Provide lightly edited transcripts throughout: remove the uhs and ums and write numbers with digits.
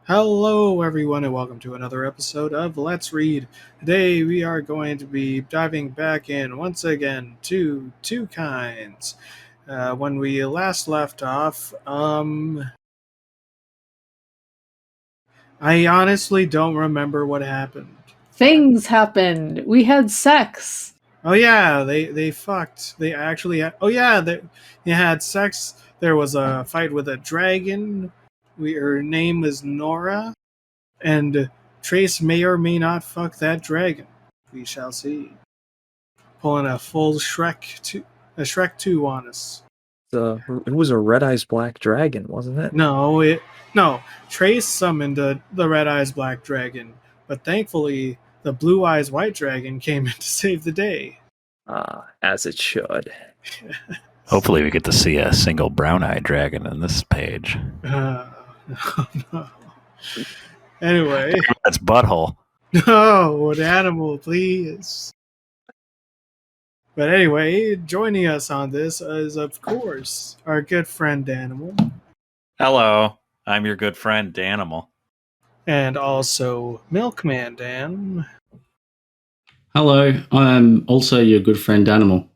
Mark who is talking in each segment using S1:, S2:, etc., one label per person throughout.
S1: Hello, everyone, and welcome to another episode of Let's Read. Today, we are going to be diving back in once again to Two Kinds. When we last left off, I honestly don't remember what happened.
S2: Things happened. We had sex.
S1: Oh yeah, they fucked. They actually had. Oh yeah, they had sex. There was a fight with a dragon. Her name was Nora. And Trace may or may not fuck that dragon. We shall see. Pulling a full Shrek 2 on us.
S3: It was a red eyes black dragon, wasn't it?
S1: No. Trace summoned the red eyes black dragon, but thankfully the blue eyes white dragon came in to save the day.
S3: As it should.
S4: Hopefully we get to see a single brown-eyed dragon in this page.
S1: No. Anyway.
S4: That's Butthole.
S1: No, an animal, please. But anyway, joining us on this is, of course, our good friend Danimal.
S4: Hello, I'm your good friend, Danimal.
S1: And also Milkman Dan.
S5: Hello, I'm also your good friend Danimal.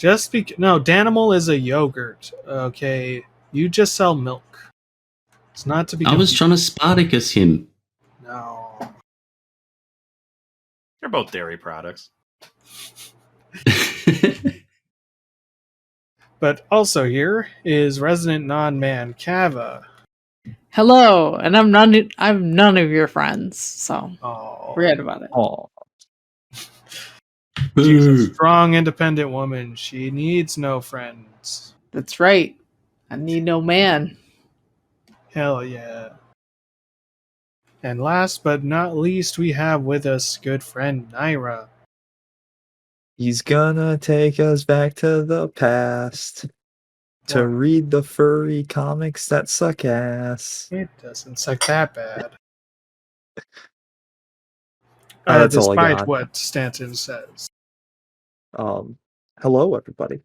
S1: No, Danimal is a yogurt. Okay, you just sell milk. It's not to be.
S5: I was trying to Spartacus him.
S1: No.
S4: They're both dairy products.
S1: But also here is resident non-man Kava.
S2: Hello, and I'm none of your friends, so forget about it.
S3: Oh,
S1: She's a strong, independent woman. She needs no friends.
S2: That's right. I need no man.
S1: Hell yeah. And last but not least, we have with us good friend Naira.
S3: he's gonna take us back to the past to
S1: What?
S3: read the furry comics that suck ass.
S1: It doesn't suck that bad.
S3: That's all I
S1: despite
S3: got.
S1: what Stanton says.
S3: Hello, everybody.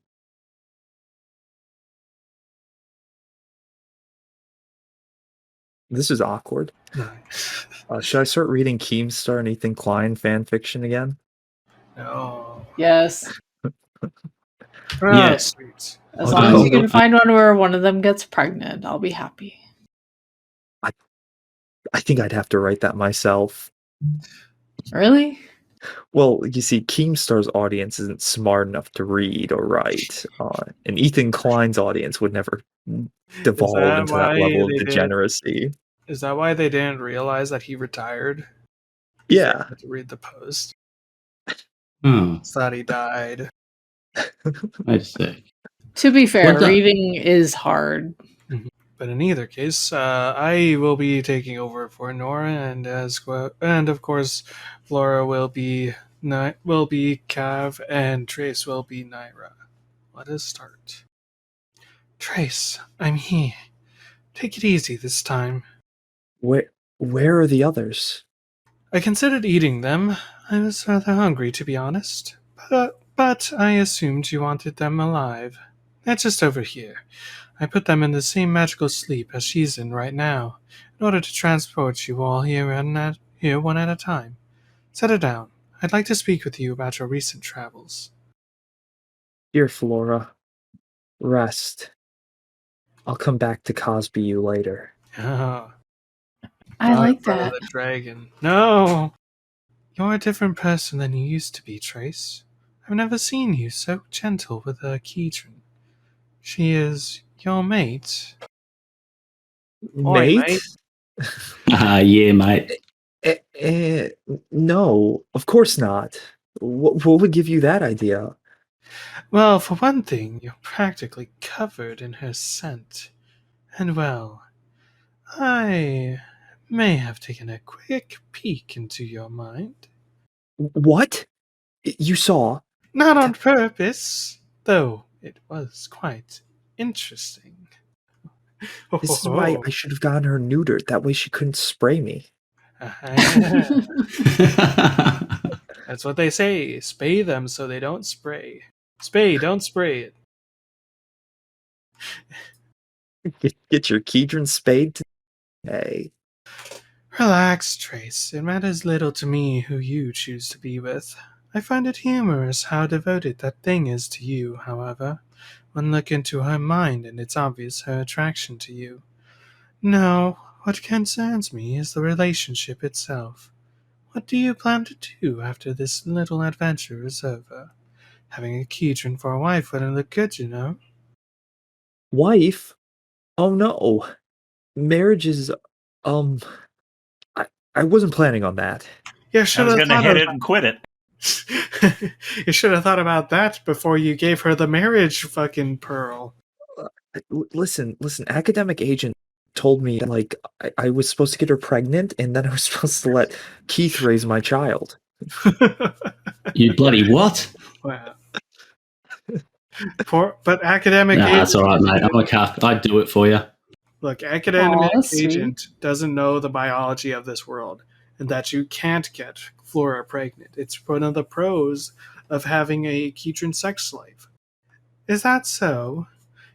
S3: This is awkward.
S1: Nice.
S3: Should I start reading Keemstar and Ethan Klein fan fiction again?
S1: No.
S2: Yes.
S5: Yes.
S1: Sweet.
S2: As long as you can find one where one of them gets pregnant, I'll be happy.
S3: I think I'd have to write that myself.
S2: Really?
S3: Well, you see, Keemstar's audience isn't smart enough to read or write, and Ethan Klein's audience would never devolve into that level of degeneracy.
S1: Is that why they didn't realize that he retired?
S3: Yeah.
S1: To read the post.
S5: Oh,
S1: Thought he died.
S5: I see.
S2: To be fair,
S5: What the-
S2: reading is hard.
S1: But in either case, I will be taking over for Nora, and of course, Flora will be Cav, and Trace will be Naira. Let us start. Trace, I'm here. Take it easy this time.
S3: Where are the others?
S1: I considered eating them. I was rather hungry, to be honest. But I assumed you wanted them alive. They're just over here. I put them in the same magical sleep as she's in right now, in order to transport you all here one at a time. Settle down. I'd like to speak with you about your recent travels.
S3: Dear Flora, rest. I'll come back to Cosby you later.
S1: Oh,
S2: I like
S1: brother
S2: that.
S1: the dragon. No! You're a different person than you used to be, Trace. I've never seen you so gentle with a Keatron. She is your mate. Oi,
S3: Mate?
S5: Yeah, mate.
S3: No, of course not. What would give you that idea?
S1: Well, for one thing, you're practically covered in her scent. And well, I may have taken a quick peek into your mind.
S3: What? You saw?
S1: Not on purpose, though it was quite interesting.
S3: This is why I should have gotten her neutered. That way she couldn't spray me.
S1: That's what they say. Spay them so they don't spray. Spay, don't spray it.
S3: Get your Keedron spayed Hey.
S1: Relax, Trace. It matters little to me who you choose to be with. I find it humorous how devoted that thing is to you, however. One look into her mind and it's obvious her attraction to you. No, what concerns me is the relationship itself. What do you plan to do after this little adventure is over? Having a Keatron for a wife wouldn't look good, you know.
S3: Wife? Oh no. Marriage is, I wasn't planning on that.
S1: You
S4: I
S1: should
S4: was
S1: have
S4: going to
S1: thought
S4: hit
S1: of
S4: it and quit it.
S1: You should have thought about that before you gave her the marriage fucking pearl.
S3: Listen, academic agent told me, like, I was supposed to get her pregnant, and then I was supposed to let Keith raise my child.
S5: You bloody what?
S1: Wow. But academic
S5: Nah,
S1: agent,
S5: that's all right, mate. I'm a cuck. I'd do it for you.
S1: look, academic
S2: that's sweet.
S1: agent doesn't know the biology of this world, and that you can't get Flora pregnant. It's one of the pros of having a Keatron sex slave. Is that so?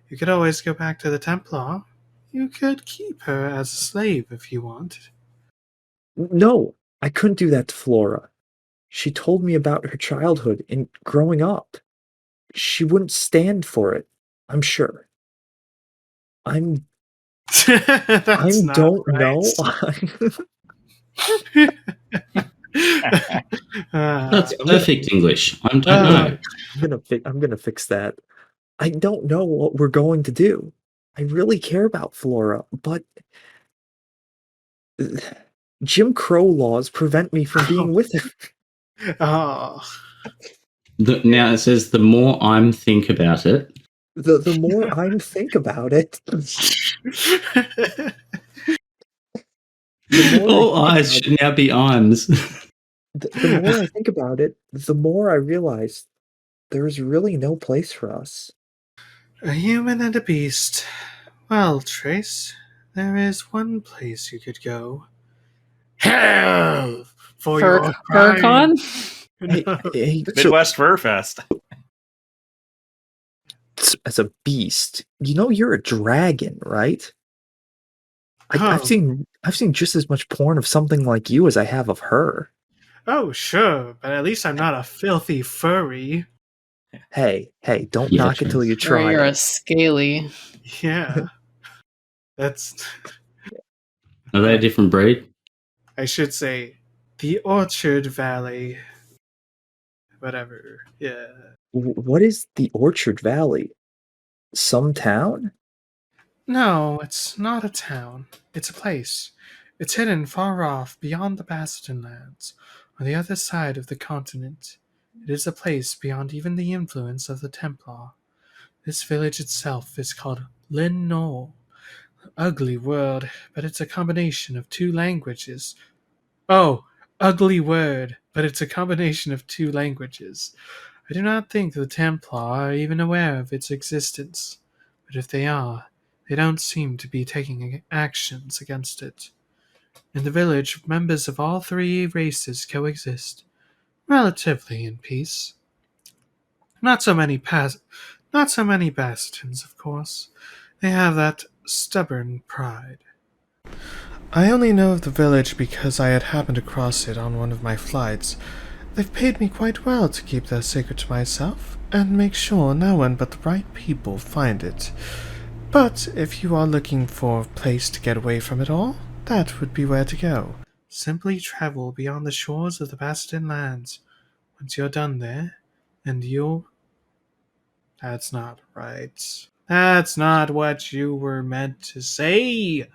S1: You could always go back to the Templar. You could keep her as a slave if you want.
S3: No, I couldn't do that to Flora. She told me about her childhood and growing up. She wouldn't stand for it, I'm sure. I
S1: That's not
S3: don't
S1: right.
S3: know.
S5: That's perfect English. I don't know.
S3: I'm gonna fix that. I don't know what we're going to do. I really care about Flora, but Jim Crow laws prevent me from being with her.
S1: Oh.
S5: Now it says the more I'm think about it.
S3: The more I think about it,
S5: All eyes should now be arms.
S3: the more I think about it, the more I realize there's really no place for us.
S1: A human and a beast. Well, Trace, there is one place you could go. Hell for your crime.
S2: FurCon?
S3: Hey,
S4: Midwest Fur Fest.
S3: as a beast, you know you're a dragon, right?
S1: Oh.
S3: I've seen just as much porn of something like you as I have of her.
S1: Oh, sure, but at least I'm not a filthy furry.
S3: Hey, don't
S5: Yeah,
S3: knock it till you
S2: Or
S3: try
S2: you're a
S3: it.
S2: scaly.
S1: Yeah. That's...
S5: Are they a different breed?
S1: I should say the Orchard Valley. Whatever. Yeah.
S3: What is the Orchard Valley? Some town?
S1: No, it's not a town. It's a place. It's hidden far off beyond the Bastion lands, on the other side of the continent. It is a place beyond even the influence of the Templar. This village itself is called Lin Knoll. Ugly word, but it's a combination of two languages. Oh, ugly word, but it's a combination of two languages. I do not think the Templar are even aware of its existence, but if they are, they don't seem to be taking actions against it. In the village, members of all three races coexist, relatively in peace. Not so many bastions, of course. They have that stubborn pride. I only know of the village because I had happened across it on one of my flights. They've paid me quite well to keep their secret to myself, and make sure no one but the right people find it. But if you are looking for a place to get away from it all, that would be where to go. Simply travel beyond the shores of the Bastion lands. Once you're done there, and you'll... That's not right. That's not what you were meant to say.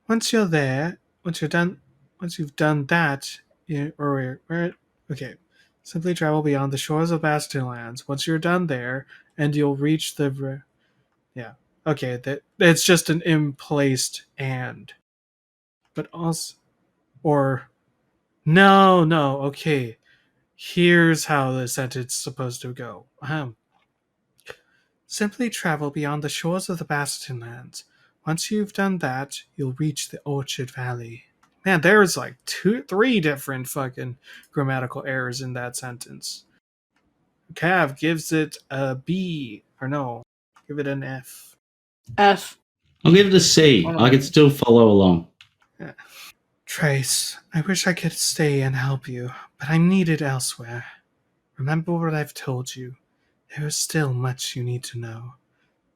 S1: Once you're there, once you've done that, okay. Simply travel beyond the shores of Bastion lands. Once you're done there, and you'll reach the... Yeah. Okay, it's just an implaced and. But also... Or... No, okay. Here's how the sentence is supposed to go. Simply travel beyond the shores of the Bastion lands. Once you've done that, you'll reach the Orchard Valley. Man, there's like 3 different fucking grammatical errors in that sentence. Cav gives it a B. Or no, give it an F.
S2: F.
S5: I'll give it a C. I can still follow along.
S1: Trace, I wish I could stay and help you, but I'm needed elsewhere. Remember what I've told you. There is still much you need to know.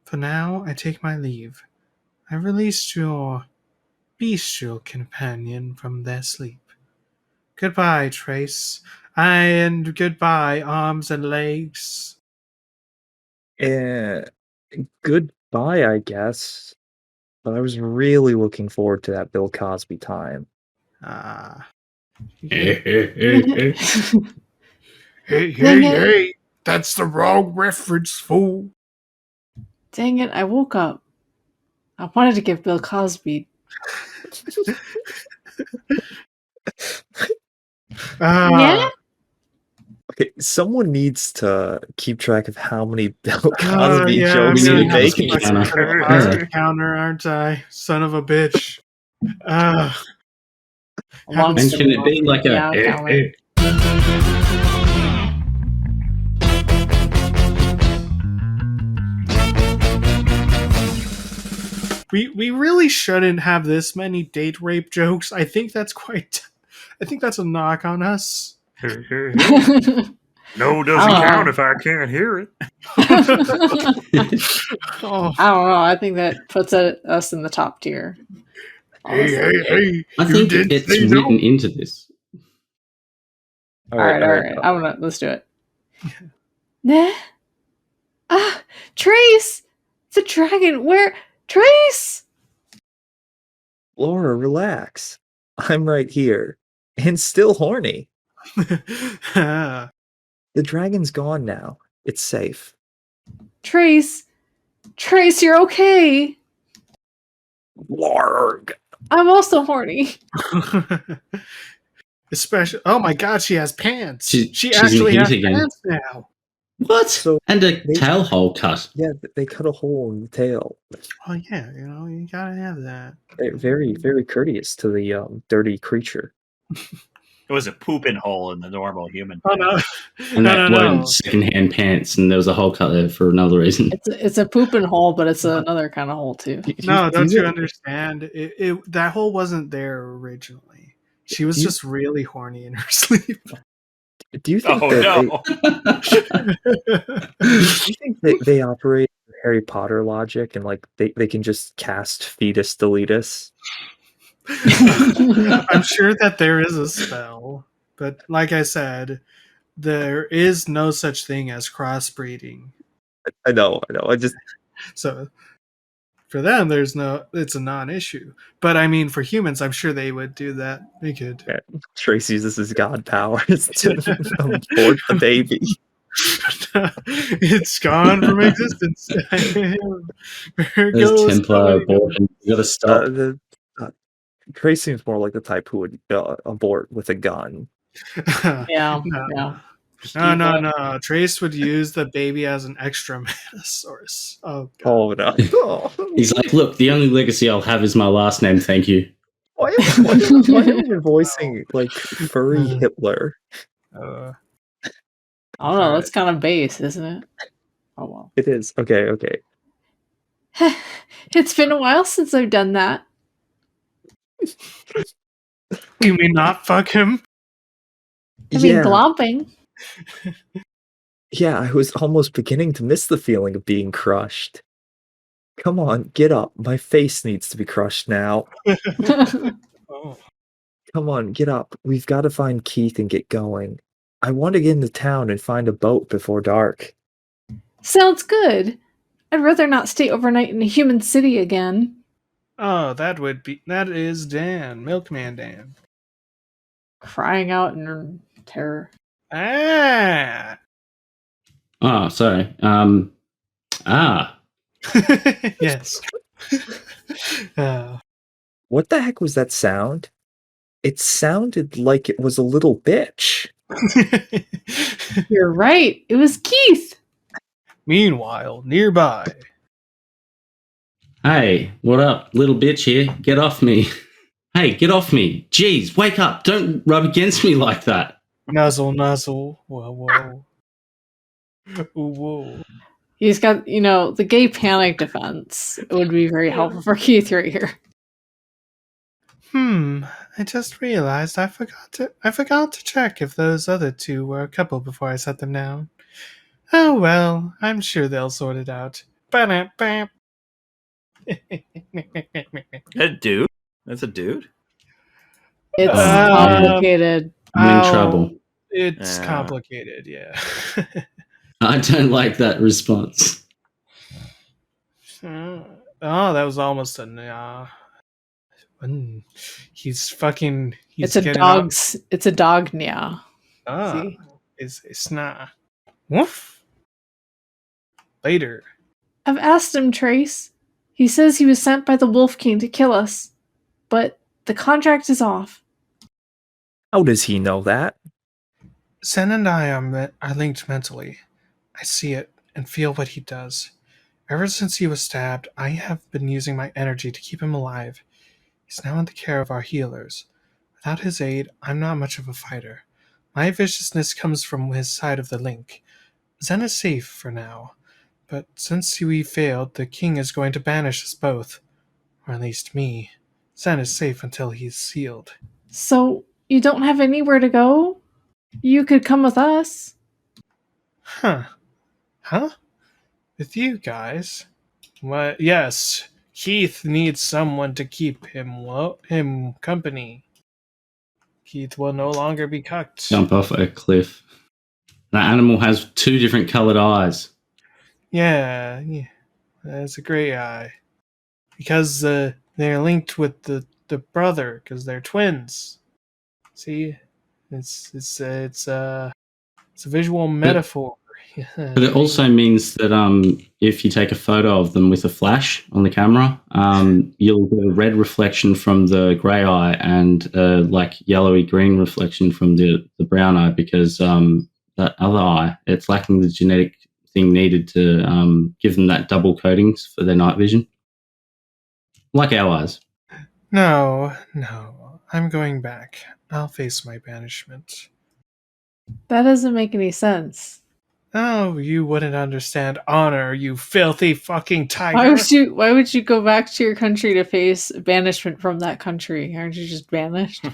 S1: For now, I take my leave. I released your bestial companion from their sleep. Goodbye, Trace, and goodbye, arms and legs.
S3: Goodbye, I guess. But I was really looking forward to that Bill Cosby time.
S1: Ah.
S5: Hey.
S1: Hey, that's the wrong reference, fool.
S2: Dang it, I woke up. I wanted to give Bill Cosby. Yeah?
S3: Okay, someone needs to keep track of how many Bill Cosby jokes
S5: we
S3: we
S5: need a
S3: make.
S5: Cosby counter.
S1: Cosby counter, aren't I? Son of a bitch.
S5: And can it be like a...
S1: We really shouldn't have this many date rape jokes. I think that's a knock on us.
S6: No, doesn't count if I can't hear it.
S1: Oh.
S2: I don't know. I think that puts us in the top tier.
S1: Hey.
S5: I think it's written into this.
S2: All right. Let's do it. Nah. Trace! It's a dragon. Where? Trace!
S3: Laura, relax. I'm right here. And still horny. The dragon's gone now. It's safe.
S2: Trace, you're okay.
S3: Larg.
S2: I'm also horny.
S1: Especially, oh my god, she has pants. She
S5: she's
S1: actually
S5: in
S1: has
S5: heat again.
S1: pants now.
S5: What? And a tail hole cut.
S3: Yeah, they cut a hole in the tail.
S1: Oh yeah, you gotta have that.
S3: Very, very courteous to the dirty creature.
S6: It was a pooping hole in the normal human.
S1: Oh no,
S5: and that word secondhand pants, and there was a hole cut there for another reason.
S2: It's a pooping hole, but it's another kind of hole too.
S1: Don't you understand? That hole wasn't there originally. She was just really horny in her sleep.
S3: Do you think that they operate Harry Potter logic and like they can just cast fetus deletus?
S1: I'm sure that there is a spell, but like I said, there is no such thing as crossbreeding.
S3: I know.
S1: So for them, it's a non-issue. But I mean, for humans, I'm sure they would do that. They could.
S3: Yeah, Trace uses his god powers to abort the baby.
S1: It's gone from existence.
S5: There's Templar abortion. You gotta stop.
S3: Trace seems more like the type who would abort with a gun.
S2: Yeah.
S1: No. Trace would use the baby as an extra mana source. Oh,
S3: God. No.
S5: He's like, look, the only legacy I'll have is my last name, thank you.
S3: Why am I voicing like furry Hitler?
S2: I don't know, that's kind of base, isn't it? Oh well.
S3: It is. Okay.
S2: It's been a while since I've done that.
S1: You mean not fuck him?
S2: I mean, glomping.
S3: Yeah, I was almost beginning to miss the feeling of being crushed. Come on, get up. My face needs to be crushed now.
S1: Oh.
S3: Come on, get up. We've got to find Keith and get going. I want to get into town and find a boat before dark.
S2: Sounds good. I'd rather not stay overnight in a human city again.
S1: Oh, that is Dan, Milkman Dan.
S2: Crying out in terror.
S1: Ah!
S5: Oh, sorry.
S1: Yes.
S3: What the heck was that sound? It sounded like it was a little bitch.
S2: You're right. It was Keith.
S1: Meanwhile, nearby.
S5: Hey, what up? Little bitch here. Get off me. Hey, get off me. Jeez, wake up. Don't rub against me like that.
S1: Nuzzle. Whoa. Whoa.
S2: He's got, the gay panic defense would be very helpful for Keith right here.
S1: I just realized I forgot to check if those other two were a couple before I set them down. Oh well, I'm sure they'll sort it out. Ba-da-ba.
S6: A dude? That's a dude?
S2: It's
S5: Oh,
S2: complicated.
S5: I'm in trouble.
S1: It's complicated, yeah.
S5: I don't like that response.
S1: Oh, that was almost a nah. He's
S2: It's a dog. It's a dog. Yeah.
S1: See? It's not. Woof. Later.
S2: I've asked him, Trace. He says he was sent by the Wolf King to kill us, but the contract is off.
S3: How does he know that?
S1: Zen and I are linked mentally. I see it and feel what he does. Ever since he was stabbed, I have been using my energy to keep him alive. He's now in the care of our healers. Without his aid, I'm not much of a fighter. My viciousness comes from his side of the link. Zen is safe for now, but since we failed, the king is going to banish us both. Or at least me. Zen is safe until he's sealed.
S2: So, you don't have anywhere to go? You could come with us.
S1: Huh? With you guys? What? Yes. Keith needs someone to keep him company. Keith will no longer be cucked.
S5: Jump off a cliff. That animal has 2 different coloured eyes.
S1: Yeah, that's a great eye. Because they're linked with the brother, because they're twins. See, it's a visual metaphor.
S5: But it also means that if you take a photo of them with a flash on the camera, you'll get a red reflection from the grey eye and like yellowy green reflection from the brown eye, because that other eye, it's lacking the genetic thing needed to give them that double coatings for their night vision, like our eyes.
S1: No, I'm going back. I'll face my banishment.
S2: That doesn't make any sense.
S1: Oh, you wouldn't understand honor, you filthy fucking tiger.
S2: Why would you go back to your country to face banishment from that country? Aren't you just banished?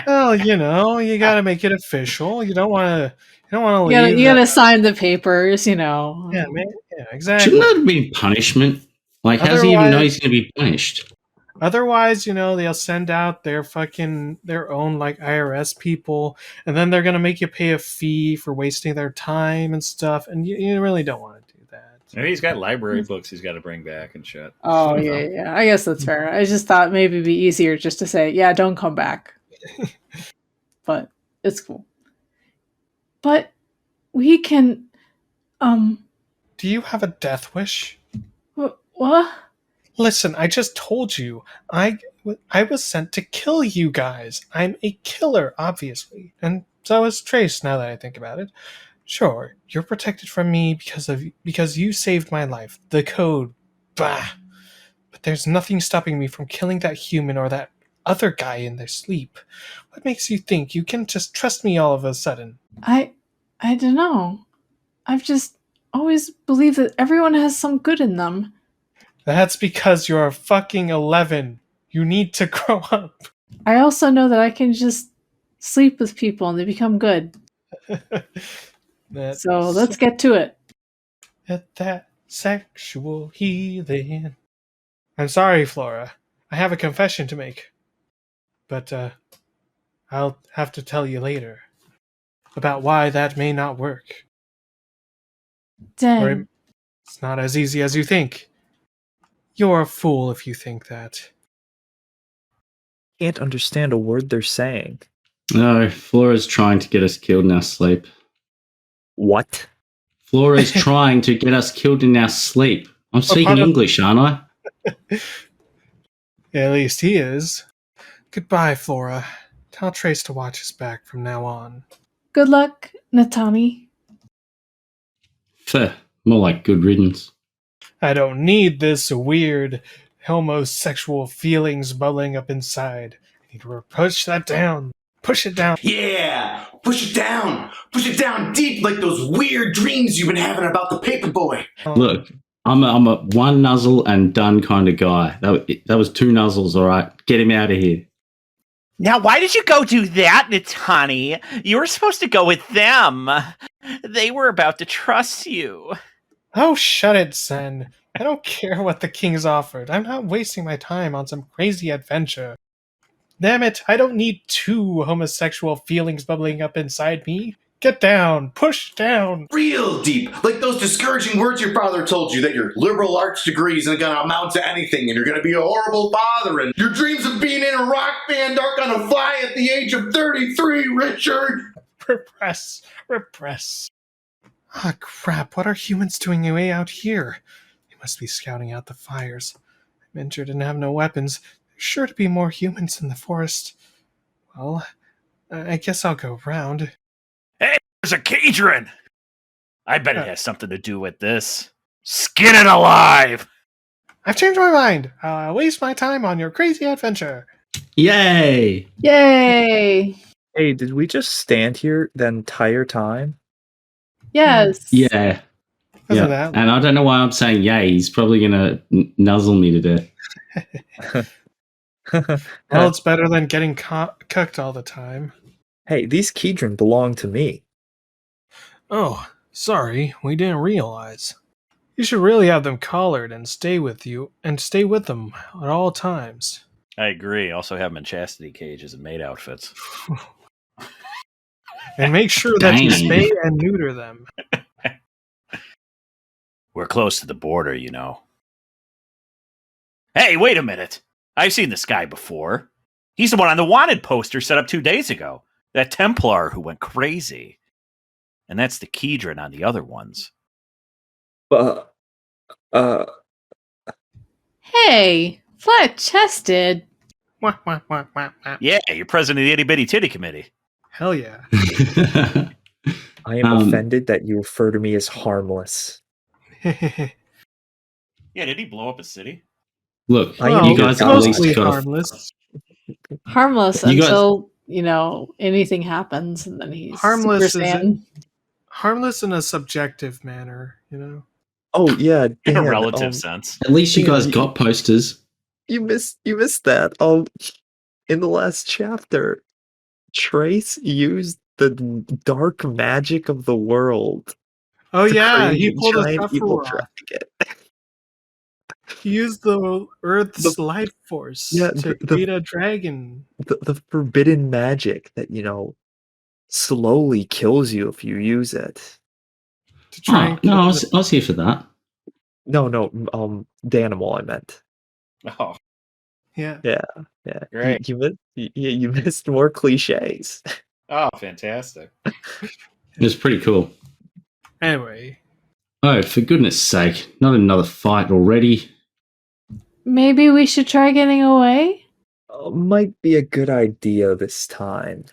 S1: Well, you gotta make it official. You don't want to leave.
S2: You gotta sign the papers,
S1: Yeah, man. Yeah, exactly.
S5: Shouldn't that be punishment? Like, how does he even know he's going to be punished?
S1: Otherwise, they'll send out their own like IRS people, and then they're gonna make you pay a fee for wasting their time and stuff, and you really don't want to do that.
S6: Maybe he's got library books he's got to bring back and shit.
S2: Oh, yeah. I guess that's fair. I just thought maybe it'd be easier just to say, yeah, don't come back. But it's cool. But we can,
S1: Do you have a death wish?
S2: what?
S1: Listen, I just told you. I was sent to kill you guys. I'm a killer, obviously. And so is Trace, now that I think about it. Sure, you're protected from me because you saved my life. The code. Bah. But there's nothing stopping me from killing that human or that other guy in their sleep. What makes you think you can just trust me all of a sudden?
S2: I don't know. I've just always believed that everyone has some good in them.
S1: That's because you're fucking 11. You need to grow up.
S2: I also know that I can just sleep with people and they become good. So let's get to it.
S1: At that sexual healing. I'm sorry, Flora. I have a confession to make. But I'll have to tell you later about why that may not work.
S2: Dang.
S1: Or it's not as easy as you think. You're a fool if you think that.
S3: Can't understand a word they're saying.
S5: No, Flora's trying to get us killed in our sleep.
S3: What?
S5: Flora's trying to get us killed in our sleep. I'm speaking English, aren't I?
S1: At least he is. Goodbye, Flora. Tell Trace to watch his back from now on.
S2: Good luck, Natani.
S5: Fair. More like good riddance.
S1: I don't need this weird homosexual feelings bubbling up inside. I need to push that down. Push it down.
S7: Yeah! Push it down! Push it down deep like those weird dreams you've been having about the paperboy.
S5: Look, I'm a one nuzzle and done kind of guy. That was 2 nuzzles, all right? Get him out of here.
S8: Now, why did you go do that, Natani? You were supposed to go with them. They were about to trust you.
S1: Oh, shut it, Sen. I don't care what the king's offered. I'm not wasting my time on some crazy adventure. Damn it, I don't need 2 homosexual feelings bubbling up inside me. Get down. Push down.
S7: Real deep, like those discouraging words your father told you that your liberal arts degree isn't going to amount to anything and you're going to be a horrible father and your dreams of being in a rock band aren't going to fly at the age of 33, Richard.
S1: Repress. Repress. Ah, crap. What are humans doing way out here? They must be scouting out the fires. I'm injured and have no weapons. There's sure to be more humans in the forest. Well, I guess I'll go round.
S8: Hey, there's a Cadron! I bet it has something to do with this. Skin it alive!
S1: I've changed my mind. I'll waste my time on your crazy adventure.
S5: Yay!
S2: Yay!
S3: Hey, did we just stand here the entire time?
S2: Yes.
S5: Yeah.
S1: Wasn't
S5: Yeah.
S1: that
S5: And I don't know why I'm saying yay. He's probably going to nuzzle me to death.
S1: Well, it's better than getting cooked all the time.
S3: Hey, these Kedron belong to me.
S1: Oh, sorry, we didn't realize. You should really have them collared and stay with them at all times.
S8: I agree. Also have them in chastity cages and maid outfits.
S1: And make sure that you
S5: Dang.
S1: spay and neuter them.
S8: We're close to the border, you know. Hey, wait a minute. I've seen this guy before. He's the one on the wanted poster set up 2 days ago. That Templar who went crazy. And that's the Kedron on the other ones.
S2: Hey, flat-chested.
S1: Wah, wah, wah, wah, wah.
S8: Yeah, you're president of the Itty Bitty Titty Committee.
S1: Hell yeah.
S3: I am offended that you refer to me as harmless.
S8: Yeah, did he blow up a city?
S5: Look,
S3: Well,
S5: you guys at
S1: mostly
S5: least got
S1: harmless.
S2: Harmless
S5: You guys-
S2: until, anything happens and then he's
S1: Harmless
S2: Super
S1: is
S2: Saiyan.
S1: Harmless in a subjective manner, you know?
S3: Oh yeah,
S8: In
S3: Dan,
S8: a relative sense.
S5: At least you
S3: Dan,
S5: guys got posters.
S3: You missed that. In the last chapter, Trace used the dark magic of the world.
S1: Oh
S3: to
S1: yeah,
S3: create
S1: he
S3: a
S1: pulled a
S3: giant evil
S1: Sephiroth.
S3: dragon.
S1: He used the Earth's
S3: The-
S1: life force
S3: Yeah,
S1: to
S3: the-
S1: create a dragon.
S3: The forbidden magic that slowly kills you if you use it.
S1: To try
S5: Oh,
S1: and kill
S5: no, I
S1: the-
S5: was here for that.
S3: No, Danimal, I meant.
S8: Oh,
S1: Yeah.
S3: Yeah,
S8: Great.
S3: you missed more cliches.
S8: oh, fantastic.
S5: It was pretty cool.
S1: Anyway,
S5: Oh, for goodness sake, not another fight already.
S2: Maybe we should try getting away?
S3: Might be a good idea this time.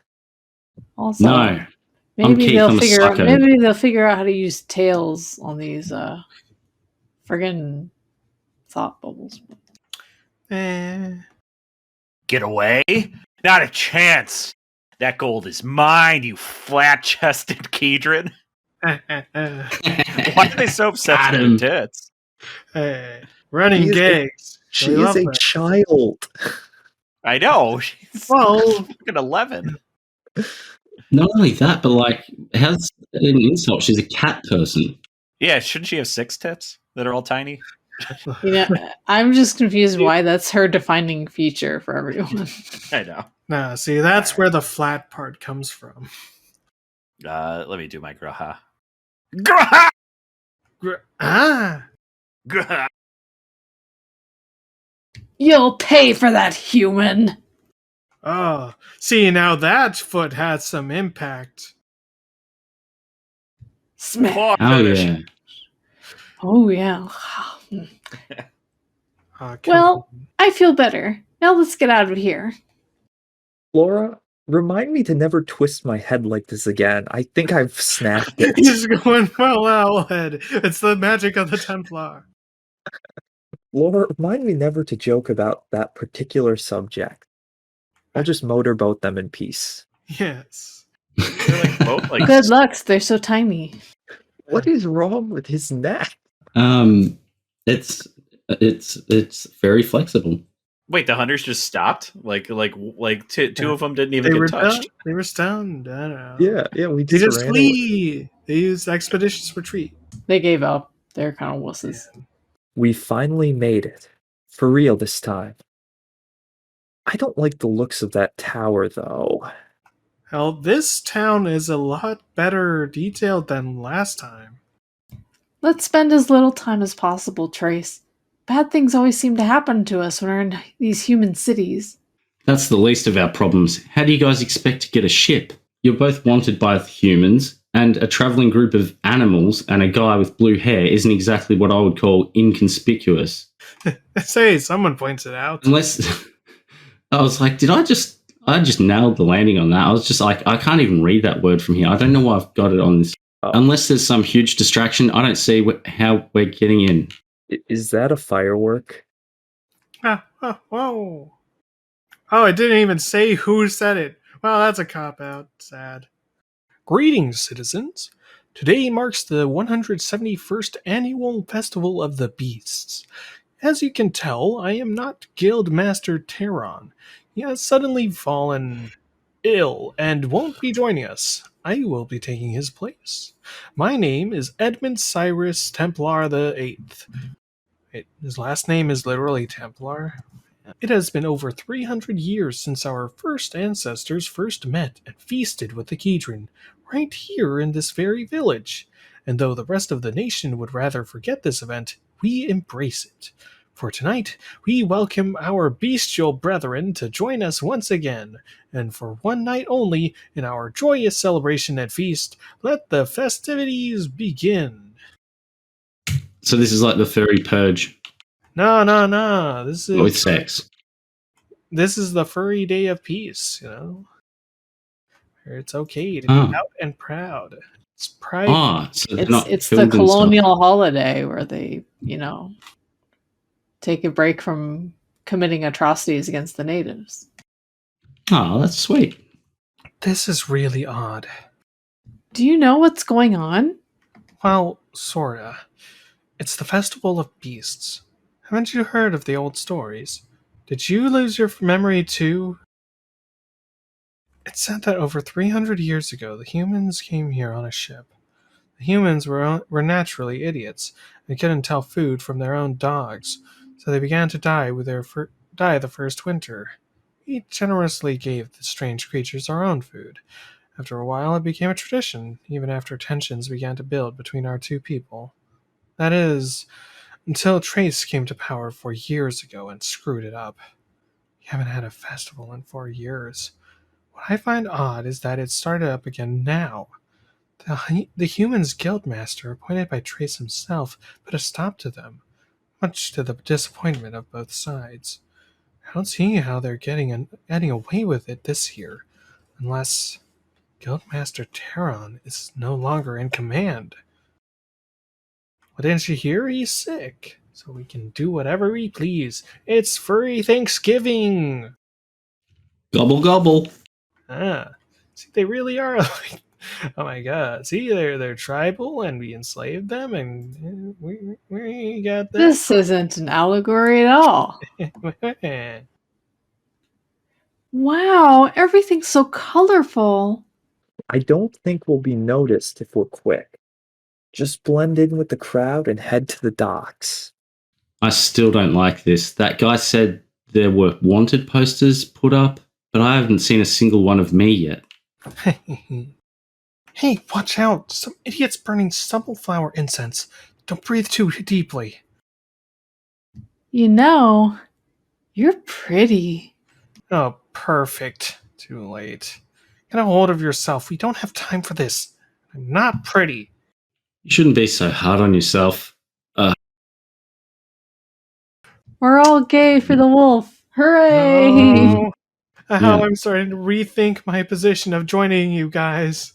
S2: Also,
S5: No. I'm
S2: maybe
S5: Keith,
S2: they'll
S5: I'm a
S2: figure out
S5: psycho.
S2: maybe they'll figure out how to use tails on these friggin' thought bubbles.
S8: Get away? Not a chance. That gold is mine, you flat-chested Kedron. Why are they so obsessed
S5: Got
S8: with
S5: him.
S8: their tits?
S1: running
S3: He is a-
S1: gags.
S3: She
S1: They
S3: is
S1: love
S3: a
S1: that.
S8: Oh,
S3: child.
S8: I know. She's
S1: Well,
S8: fucking 11.
S5: Not only that, but how's an insult? She's a cat person.
S8: Yeah, shouldn't she have 6 tits that are all tiny?
S2: I'm just confused why that's her defining feature for everyone.
S8: I know.
S1: nah, see, that's where the flat part comes from.
S8: Let me do my graha. Graha!
S1: Ah!
S8: Graha!
S2: You'll pay for that, human.
S1: Oh, see, now that foot has some impact.
S2: Smack.
S8: Paw
S5: Oh,
S8: fetish.
S5: yeah.
S2: Oh yeah.
S1: Ah,
S2: Well, I feel better. Now let's get out of here.
S3: Laura, remind me to never twist my head like this again. I think I've snapped it.
S1: he's going, well, Owlhead. It's the magic of the Templar.
S3: Laura, remind me never to joke about that particular subject. I'll just motorboat them in peace.
S1: Yes.
S6: They're like both like
S2: Good luck. They're so tiny.
S3: What is wrong with his neck?
S5: It's very flexible.
S6: Wait, the hunters just stopped? Two of them didn't even
S1: They
S6: get
S1: were
S6: touched.
S1: They were stunned. I don't know.
S3: Yeah, we
S1: They just
S3: ran away.
S1: flee. They used expeditious retreat.
S2: They gave up. They're kind of wusses.
S3: We finally made it. For real this time. I don't like the looks of that tower, though.
S1: Hell, this town is a lot better detailed than last time.
S2: Let's spend as little time as possible, Trace. Bad things always seem to happen to us when we're in these human cities.
S5: That's the least of our problems. How do you guys expect to get a ship? You're both wanted by humans, and a traveling group of animals and a guy with blue hair isn't exactly what I would call inconspicuous.
S1: Say, someone points it out.
S5: Unless I was like, I just nailed the landing on that. I was just like, I can't even read that word from here. I don't know why I've got it on this. Unless there's some huge distraction, I don't see how we're getting in.
S3: Is that a firework?
S1: Whoa. Oh, it didn't even say who said it. Well, that's a cop-out. Sad. Greetings, citizens. Today marks the 171st Annual Festival of the Beasts. As you can tell, I am not Guildmaster Terron. He has suddenly fallen ill and won't be joining us. I will be taking his place. My name is Edmund Cyrus Templar the Eighth. His last name is literally Templar. It has been over 300 years since our first ancestors first met and feasted with the Kedron, right here in this very village. And though the rest of the nation would rather forget this event, we embrace it. For tonight, we welcome our bestial brethren to join us once again, and for one night only, in our joyous celebration and feast, let the festivities begin.
S5: So this is like the furry purge.
S1: No. This is
S5: With sex.
S1: This is the furry day of peace, you know? Where it's okay to be out and proud. It's pride.
S5: So
S2: it's the colonial holiday where they, take a break from committing atrocities against the natives.
S5: Oh, that's sweet.
S1: This is really odd.
S2: Do you know what's going on?
S1: Well, sorta. It's the Festival of Beasts. Haven't you heard of the old stories? Did you lose your memory too? It's said that over 300 years ago, the humans came here on a ship. The humans were naturally idiots and couldn't tell food from their own dogs, so they began to die the first winter. We generously gave the strange creatures our own food. After a while, it became a tradition, even after tensions began to build between our two people. That is, until Trace came to power 4 years ago and screwed it up. We haven't had a festival in 4 years. What I find odd is that it started up again now. The humans' guildmaster, appointed by Trace himself, put a stop to them, much to the disappointment of both sides. I don't see how they're getting away with it this year, unless Guildmaster Terron is no longer in command. Well, didn't you hear? He's sick, so we can do whatever we please. It's Furry Thanksgiving!
S5: Gobble gobble.
S1: See, they really are like, oh my god. See, they're tribal, and we enslaved them, and we got that.
S2: This isn't an allegory at all. Wow, everything's so colorful.
S3: I don't think we'll be noticed if we're quick. Just blend in with the crowd and head to the docks.
S5: I still don't like this. That guy said there were wanted posters put up, but I haven't seen a single one of me yet.
S1: Hey, watch out! Some idiot's burning sunflower incense. Don't breathe too deeply.
S2: You're pretty.
S1: Oh, perfect. Too late. Get a hold of yourself. We don't have time for this. I'm not pretty.
S5: You shouldn't be so hard on yourself.
S2: We're all gay for the wolf. Hooray!
S1: No. I'm starting to rethink my position of joining you guys.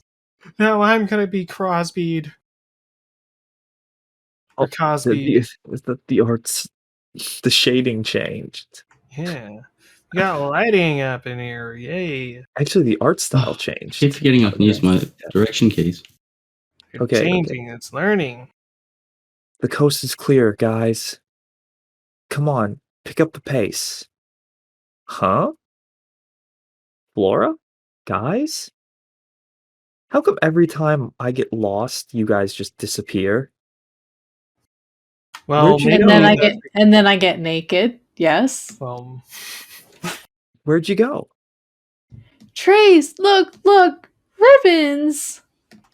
S1: Now I'm gonna be Crosby'd. Or Cosby.
S3: The arts, the shading changed.
S1: Yeah. You got lighting up in here. Yay.
S3: Actually, the art style changed.
S5: Keep forgetting I can use my direction keys.
S1: It's
S3: Okay,
S1: changing. It's learning.
S3: The coast is clear, guys. Come on, pick up the pace. Huh? Flora? Guys? How come every time I get lost, you guys just disappear?
S1: Well,
S3: Where'd you
S1: we
S3: go?
S1: don't
S2: and then I get naked. Yes.
S1: Well,
S3: Where'd you go?
S2: Trace, look, ribbons.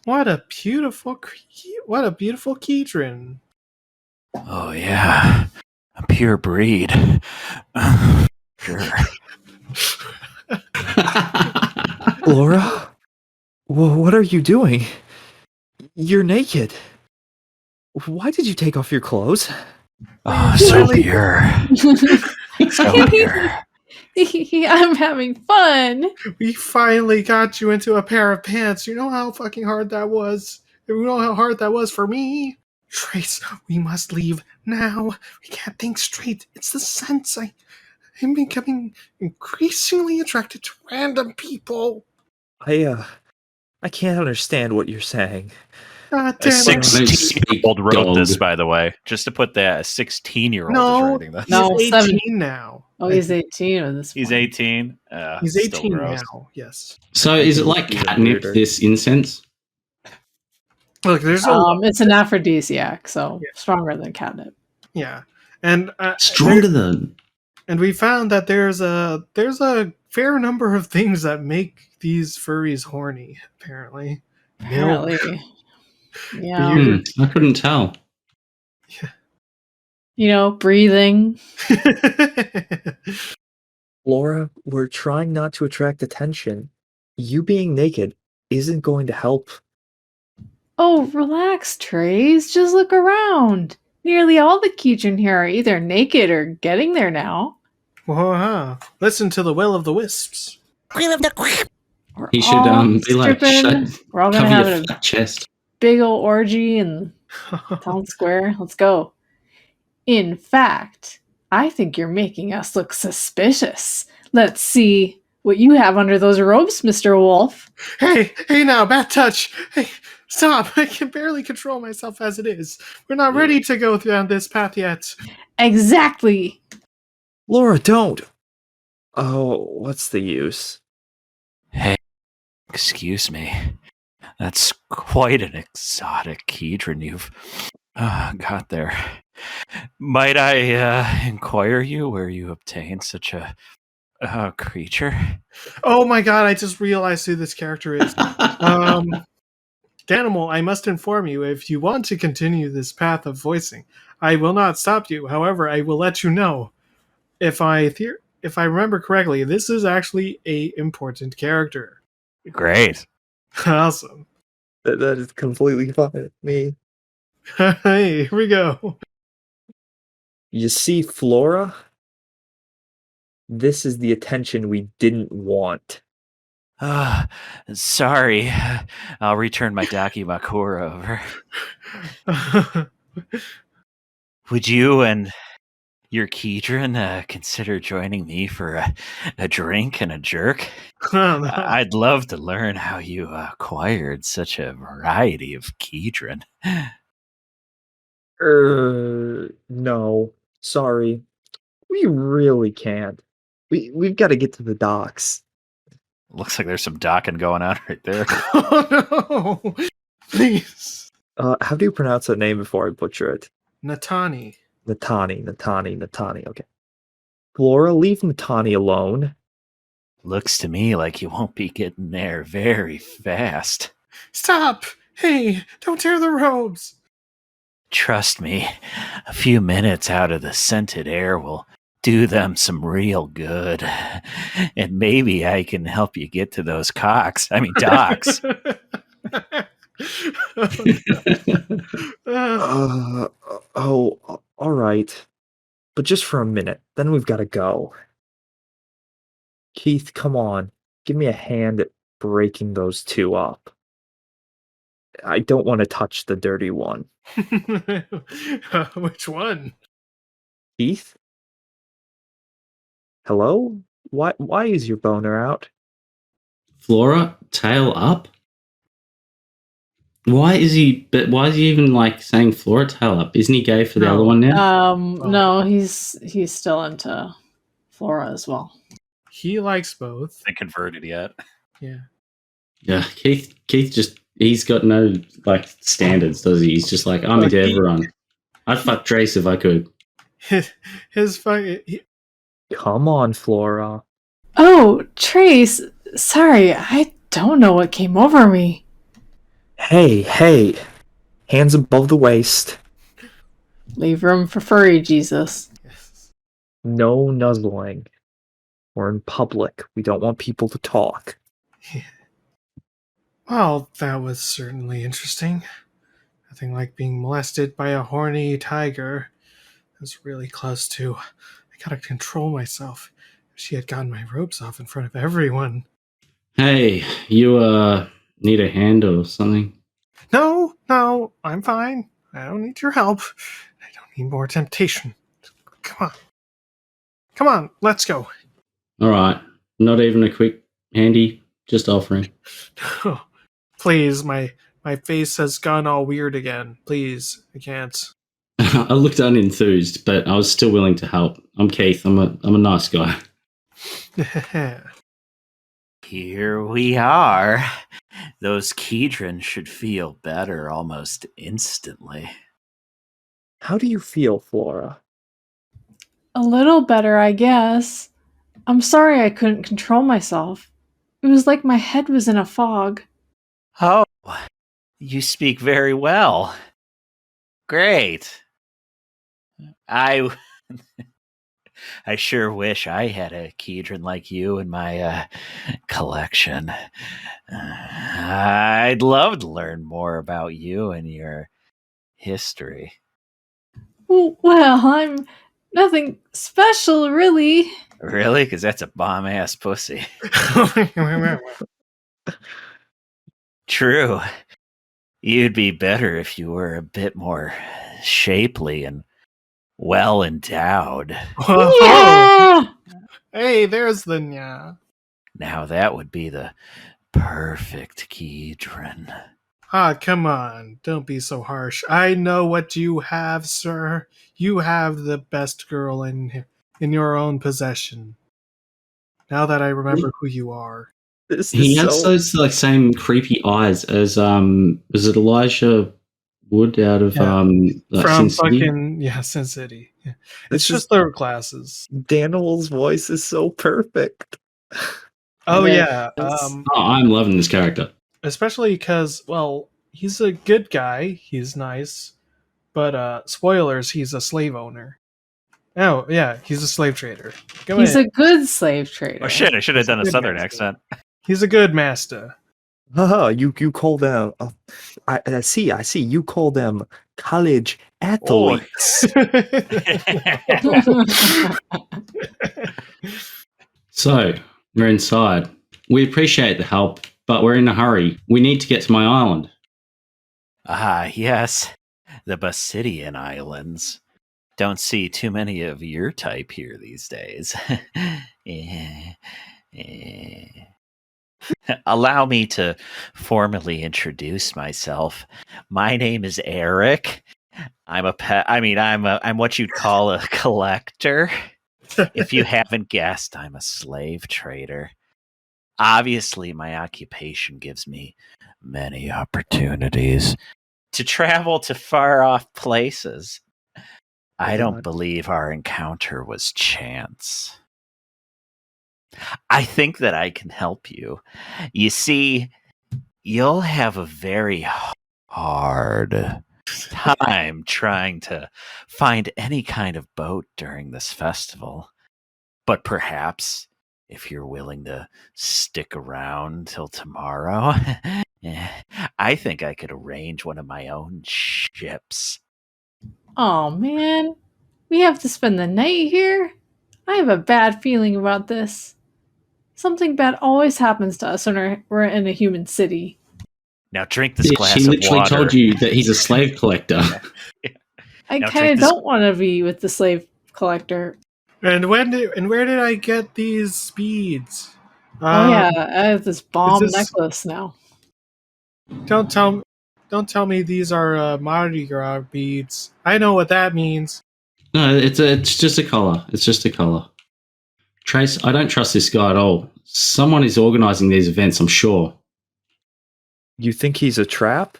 S1: what a beautiful Keydrin.
S4: Oh, yeah. A pure breed. Sure.
S3: Flora? What are you doing? You're naked. Why did you take off your clothes?
S4: Oh, so pure. So pure.
S2: I'm having fun.
S1: We finally got you into a pair of pants. You know how fucking hard that was? You know how hard that was for me? Trace, we must leave now. We can't think straight. It's the sense. I'm becoming increasingly attracted to random people.
S3: I can't understand what you're saying.
S1: God
S8: A
S1: damn it.
S8: 16-year-old wrote
S5: Dog.
S8: this, by the way. Just to put that, a 16-year-old
S1: No,
S8: is writing this.
S2: No.
S1: he's 18 now.
S2: Oh, he's 18 at this point.
S8: He's 18.
S1: He's
S8: still
S1: 18
S8: gross.
S1: now, yes.
S5: So is it like
S3: He's a
S5: catnip,
S3: weirder.
S5: this incense?
S1: Look, there's a
S2: It's an aphrodisiac, so
S1: Yeah.
S2: stronger than catnip.
S1: yeah. And
S5: Stronger than...
S1: and we found that there's a fair number of things that make these furries horny, apparently.
S2: Apparently. Yeah.
S1: Beard.
S5: I couldn't tell.
S2: You know, breathing.
S3: Flora, we're trying not to attract attention. You being naked isn't going to help.
S2: Oh, relax, Trace. Just look around. Nearly all the Keydrin here are either naked or getting there now.
S1: Whoa, listen to the will of the wisps.
S2: We're
S5: He should
S2: all
S5: be like,
S2: stripping. We're all gonna
S5: cover
S2: have
S5: your
S2: a
S5: fat chest.
S2: big old orgy in Town Square. Let's go. In fact, I think you're making us look suspicious. Let's see what you have under those robes, Mr. Wolf.
S1: Hey now, Bat Touch! Hey, stop! I can barely control myself as it is. We're not ready to go down this path yet.
S2: Exactly.
S3: Laura, don't! Oh, what's the use?
S4: Hey, excuse me. That's quite an exotic Keydrin you've got there. Might I inquire you where you obtained such a creature?
S1: Oh my god, I just realized who this character is. Danimal, I must inform you, if you want to continue this path of voicing, I will not stop you. However, I will let you know. If I remember correctly, this is actually a important character.
S8: Great.
S1: Awesome.
S3: That is completely fine with me.
S1: Hey, here we go.
S3: You see, Flora? This is the attention we didn't want.
S4: Sorry. I'll return my Dakimakura over. Would you and your Keydrin consider joining me for a drink and a jerk? I'd love to learn how you acquired such a variety of Keydrin.
S3: No. Sorry. We really can't. We've got to get to the docks.
S8: Looks like there's some docking going on right there.
S1: Oh no! Please.
S3: How do you pronounce that name before I butcher it?
S1: Natani.
S3: Natani. Okay. Flora, leave Natani alone.
S4: Looks to me like you won't be getting there very fast.
S1: Stop! Hey, don't tear the robes!
S4: Trust me, a few minutes out of the scented air will do them some real good. And maybe I can help you get to those docks.
S3: All right. But just for a minute, then we've got to go. Keith, come on. Give me a hand at breaking those two up. I don't want to touch the dirty one.
S1: Which one?
S3: Keith? Hello? Why is your boner out?
S5: Flora, tail up? Why is he even like saying Flora tail up? Isn't he gay for the
S1: No.
S5: other one now?
S2: No, he's still into Flora as well.
S1: He likes both.
S8: Not converted yet.
S1: Yeah.
S5: Yeah, Keith just he's got no like standards, does he? He's just like, I'm into everyone. I'd fuck Trace if I could.
S1: His fucking.
S3: Come on, Flora.
S2: Oh, Trace, sorry, I don't know what came over me.
S3: Hey, hands above the waist.
S2: Leave room for furry Jesus.
S3: No nuzzling. We're in public. We don't want people to talk.
S1: Well, that was certainly interesting. Nothing like being molested by a horny tiger. I was really close to. I gotta control myself. She had gotten my robes off in front of everyone.
S5: Hey, you need a hand or something?
S1: No, I'm fine. I don't need your help. I don't need more temptation. Come on, let's go.
S5: All right, not even a quick handy, just offering.
S1: Please, my face has gone all weird again. Please, I can't.
S5: I looked unenthused, but I was still willing to help. I'm Keith. I'm a nice guy.
S4: Here we are. Those Kedron should feel better almost instantly.
S3: How do you feel, Flora?
S2: A little better, I guess. I'm sorry I couldn't control myself. It was like my head was in a fog.
S4: Oh, you speak very well. Great. I sure wish I had a Kedron like you in my collection. I'd love to learn more about you and your history.
S2: Well, I'm nothing special, really.
S4: Really? Because that's a bomb-ass pussy. True. You'd be better if you were a bit more shapely and well endowed.
S2: Yeah!
S1: Hey, there's the nya.
S4: Now that would be the perfect Kedron.
S1: Ah, come on. Don't be so harsh. I know what you have, sir. You have the best girl in your own possession. Now that I remember who you are.
S5: He has those like same creepy eyes as is it Elijah Wood out of
S1: from
S5: Sin City?
S1: fucking Sin City. Yeah. It's just their glasses.
S3: Daniel's voice is so perfect.
S1: Oh yeah.
S5: I'm loving this character.
S1: Especially because, well, he's a good guy. He's nice. But spoilers, he's a slave owner. Oh, yeah, he's a slave trader.
S2: He's a good slave trader.
S8: Oh shit! I should have done a
S1: Good
S8: southern
S1: master.
S8: accent.
S1: He's a good master.
S3: You call them. I see. You call them college athletes.
S5: So we're inside. We appreciate the help, but we're in a hurry. We need to get to my island.
S4: Ah, yes. The Basidian Islands. Don't see too many of your type here these days. Allow me to formally introduce myself. My name is Eric. I'm what you'd call a collector. If you haven't guessed, I'm a slave trader. Obviously, my occupation gives me many opportunities to travel to far-off places. I don't believe our encounter was chance. I think that I can help you. You see, you'll have a very hard time trying to find any kind of boat during this festival. But perhaps, if you're willing to stick around till tomorrow, I think I could arrange one of my own ships.
S2: Oh man, we have to spend the night here? I have a bad feeling about this. Something bad always happens to us when we're in a human city.
S4: Now drink this glass
S5: She
S4: of
S5: literally
S4: water.
S5: told you that he's a slave collector.
S2: I
S4: Now
S2: kind
S4: drink
S2: of
S4: this-
S2: don't want to be with the slave collector.
S1: And where did I get these beads?
S2: Oh yeah, I have this bomb
S1: this-
S2: necklace now.
S1: Don't tell me these are Mardi Gras beads. I know what that means.
S5: No, it's just a collar. It's just a collar. Trace, I don't trust this guy at all. Someone is organizing these events, I'm sure.
S3: You think he's a trap?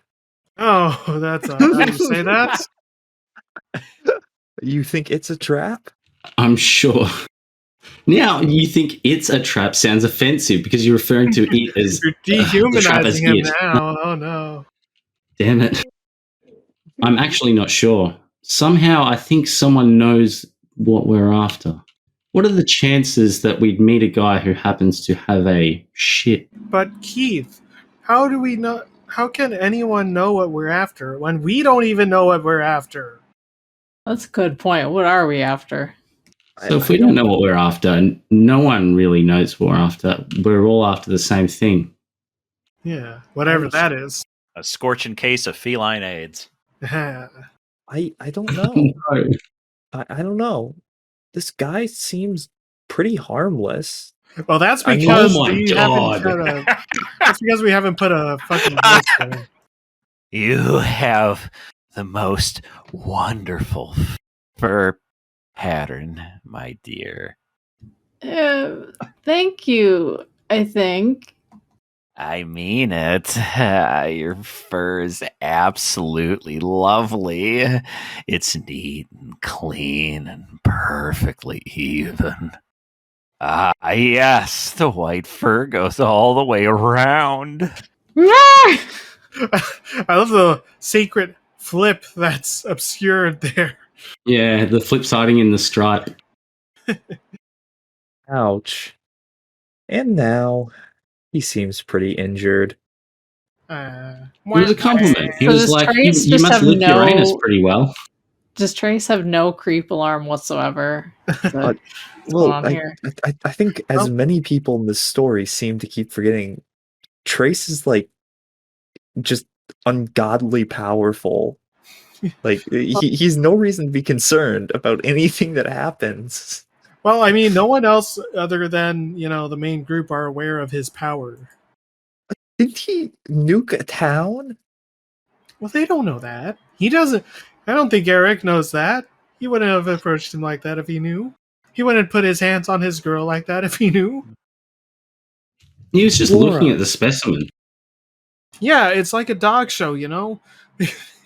S1: Oh, that's how you say that?
S3: You think it's a trap?
S5: I'm sure. Now, you think it's a trap sounds offensive because you're referring to it as
S1: You're
S5: the trap as
S1: dehumanizing him
S5: it.
S1: now. Oh no.
S5: Damn it. I'm actually not sure. Somehow, I think someone knows what we're after. What are the chances that we'd meet a guy who happens to have a shit?
S1: But Keith, how do we know? How can anyone know what we're after when we don't even know what we're after?
S2: That's a good point. What are we after?
S5: So if we don't know what we're after, no one really knows what we're after. We're all after the same thing.
S1: Yeah, whatever that is.
S8: A scorching case of feline AIDS.
S3: I don't know. I don't know. This guy seems pretty harmless.
S1: Well, that's
S3: I mean-
S1: because
S5: Oh my
S1: we
S5: God.
S1: that's because we haven't put a fucking voice in it.
S8: You have the most wonderful fur pattern, my dear.
S2: Thank you, I think.
S8: I mean it. Your fur is absolutely lovely. It's neat and clean and perfectly even. Ah, yes, the white fur goes all the way around.
S1: I love the sacred flip that's obscured there.
S5: Yeah, the flip siding in the stripe.
S3: Ouch. And now he seems pretty injured.
S5: It was a compliment. He
S2: So
S5: was
S2: does
S5: like,
S2: Trace
S5: you
S2: just
S5: must
S2: have
S5: lick
S2: no-
S5: Uranus pretty well.
S2: Does Trace have no creep alarm whatsoever? What's
S3: Well,
S2: going on here?
S3: I think as
S1: Oh.
S3: many people in this story seem to keep forgetting, Trace is like just ungodly powerful. Like he's no reason to be concerned about anything that happens.
S1: Well, I mean, no one else other than, the main group are aware of his power.
S3: Did he nuke a town?
S1: Well, they don't know that. He doesn't. I don't think Eric knows that. He wouldn't have approached him like that if he knew. He wouldn't put his hands on his girl like that if he knew.
S5: He was just
S3: Laura.
S5: looking at the specimen.
S1: Yeah, it's like a dog show,
S5: Hmm,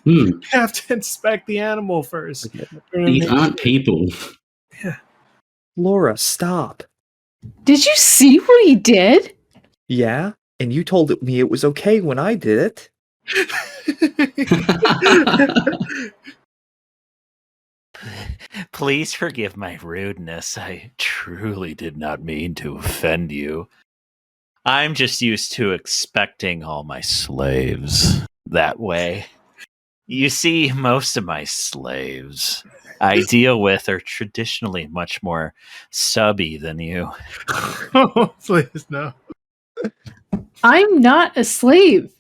S1: You have to inspect the animal first.
S5: these aren't people.
S3: Laura, stop.
S2: Did you see what he did?
S3: Yeah? And you told me it was okay when I did it.
S8: Please forgive my rudeness. I truly did not mean to offend you. I'm just used to expecting all my slaves that way. You see, most of my slaves I deal with are traditionally much more subby than you.
S1: Oh, please, no.
S2: I'm not a slave.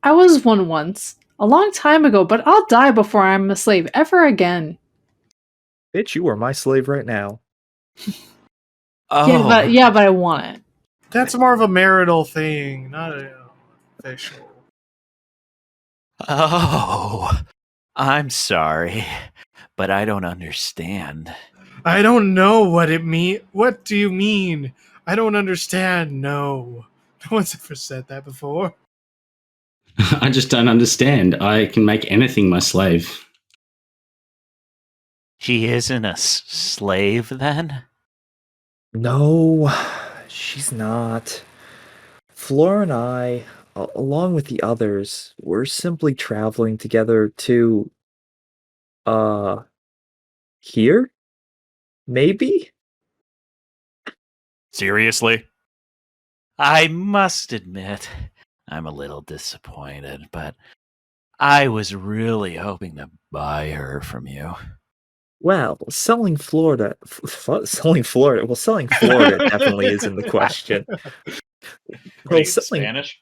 S2: I was one once, a long time ago, but I'll die before I'm a slave ever again.
S3: Bitch, you are my slave right now.
S8: Oh,
S2: Yeah, but I want it.
S1: That's more of a marital thing, not a official.
S8: oh, I'm sorry, but I don't understand.
S1: I don't know what it mean. What do you mean? I don't understand. No. No one's ever said that before.
S5: I just don't understand. I can make anything my slave.
S8: She isn't a slave then?
S3: No, she's not. Flora and I, along with the others, we're simply traveling together to, here? Maybe?
S8: Seriously? I must admit, I'm a little disappointed, but I was really hoping to buy her from you.
S3: Well, selling Florida definitely is in the question. Well, selling
S6: Spanish?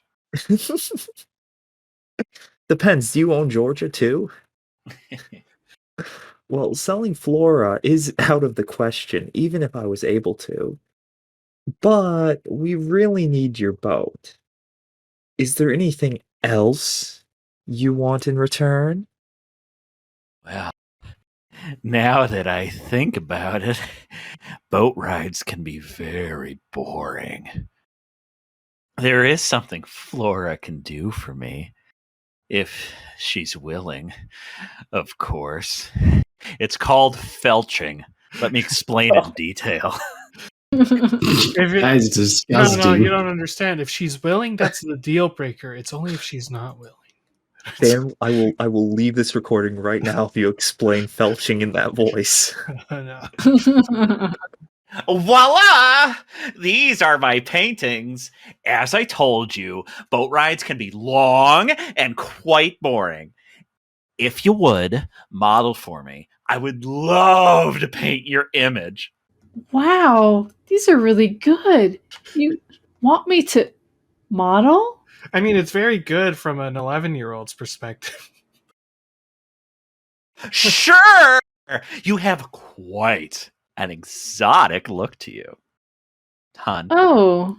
S3: depends. Do you own Georgia too? Well, selling Flora is out of the question, even if I was able to. But we really need your boat. Is there anything else you want in return?
S8: Well, now that I think about it, boat rides can be very boring. There is something Flora can do for me, if she's willing, of course. It's called felching. Let me explain in detail.
S5: That is
S1: No,
S5: disgusting.
S1: you don't understand. If she's willing, that's the deal breaker. It's only if she's not willing.
S3: Dan, I will leave this recording right now if you explain felching in that voice.
S1: No.
S8: Voila! These are my paintings. As I told you, boat rides can be long and quite boring. If you would model for me, I would love to paint your image.
S2: Wow, these are really good. You want me to model?
S1: I mean, it's very good from an 11-year-old's perspective.
S8: Sure! You have quite an exotic look to you. Hun.
S2: Oh,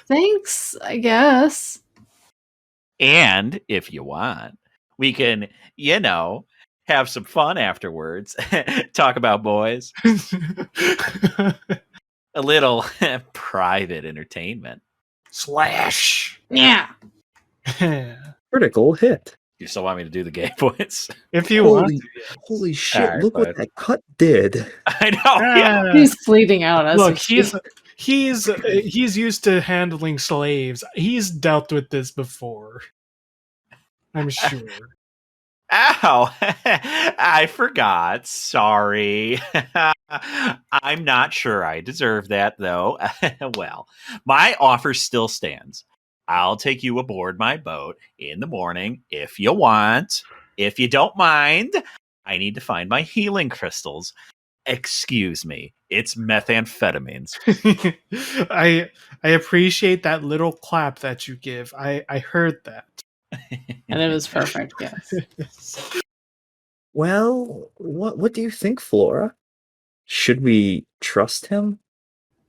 S2: thanks, I guess.
S8: And if you want, we can, have some fun afterwards. Talk about boys. A little private entertainment.
S1: Slash.
S2: Yeah.
S3: Critical hit.
S8: You still want me to do the gay voice?
S1: If you want.
S3: Holy shit,
S8: Alright,
S3: look
S8: fine.
S3: what that cut did.
S8: I know. Yeah.
S2: He's fleeting out as
S1: Look,
S2: we speak.
S1: he's used to handling slaves. He's dealt with this before. I'm sure.
S8: Ow! I forgot. Sorry. I'm not sure I deserve that, though. Well, my offer still stands. I'll take you aboard my boat in the morning if you want. If you don't mind, I need to find my healing crystals. Excuse me, it's methamphetamines.
S1: I appreciate that little clap that you give. I heard that.
S2: And it was perfect, yes.
S3: Well, what do you think, Flora? Should we trust him?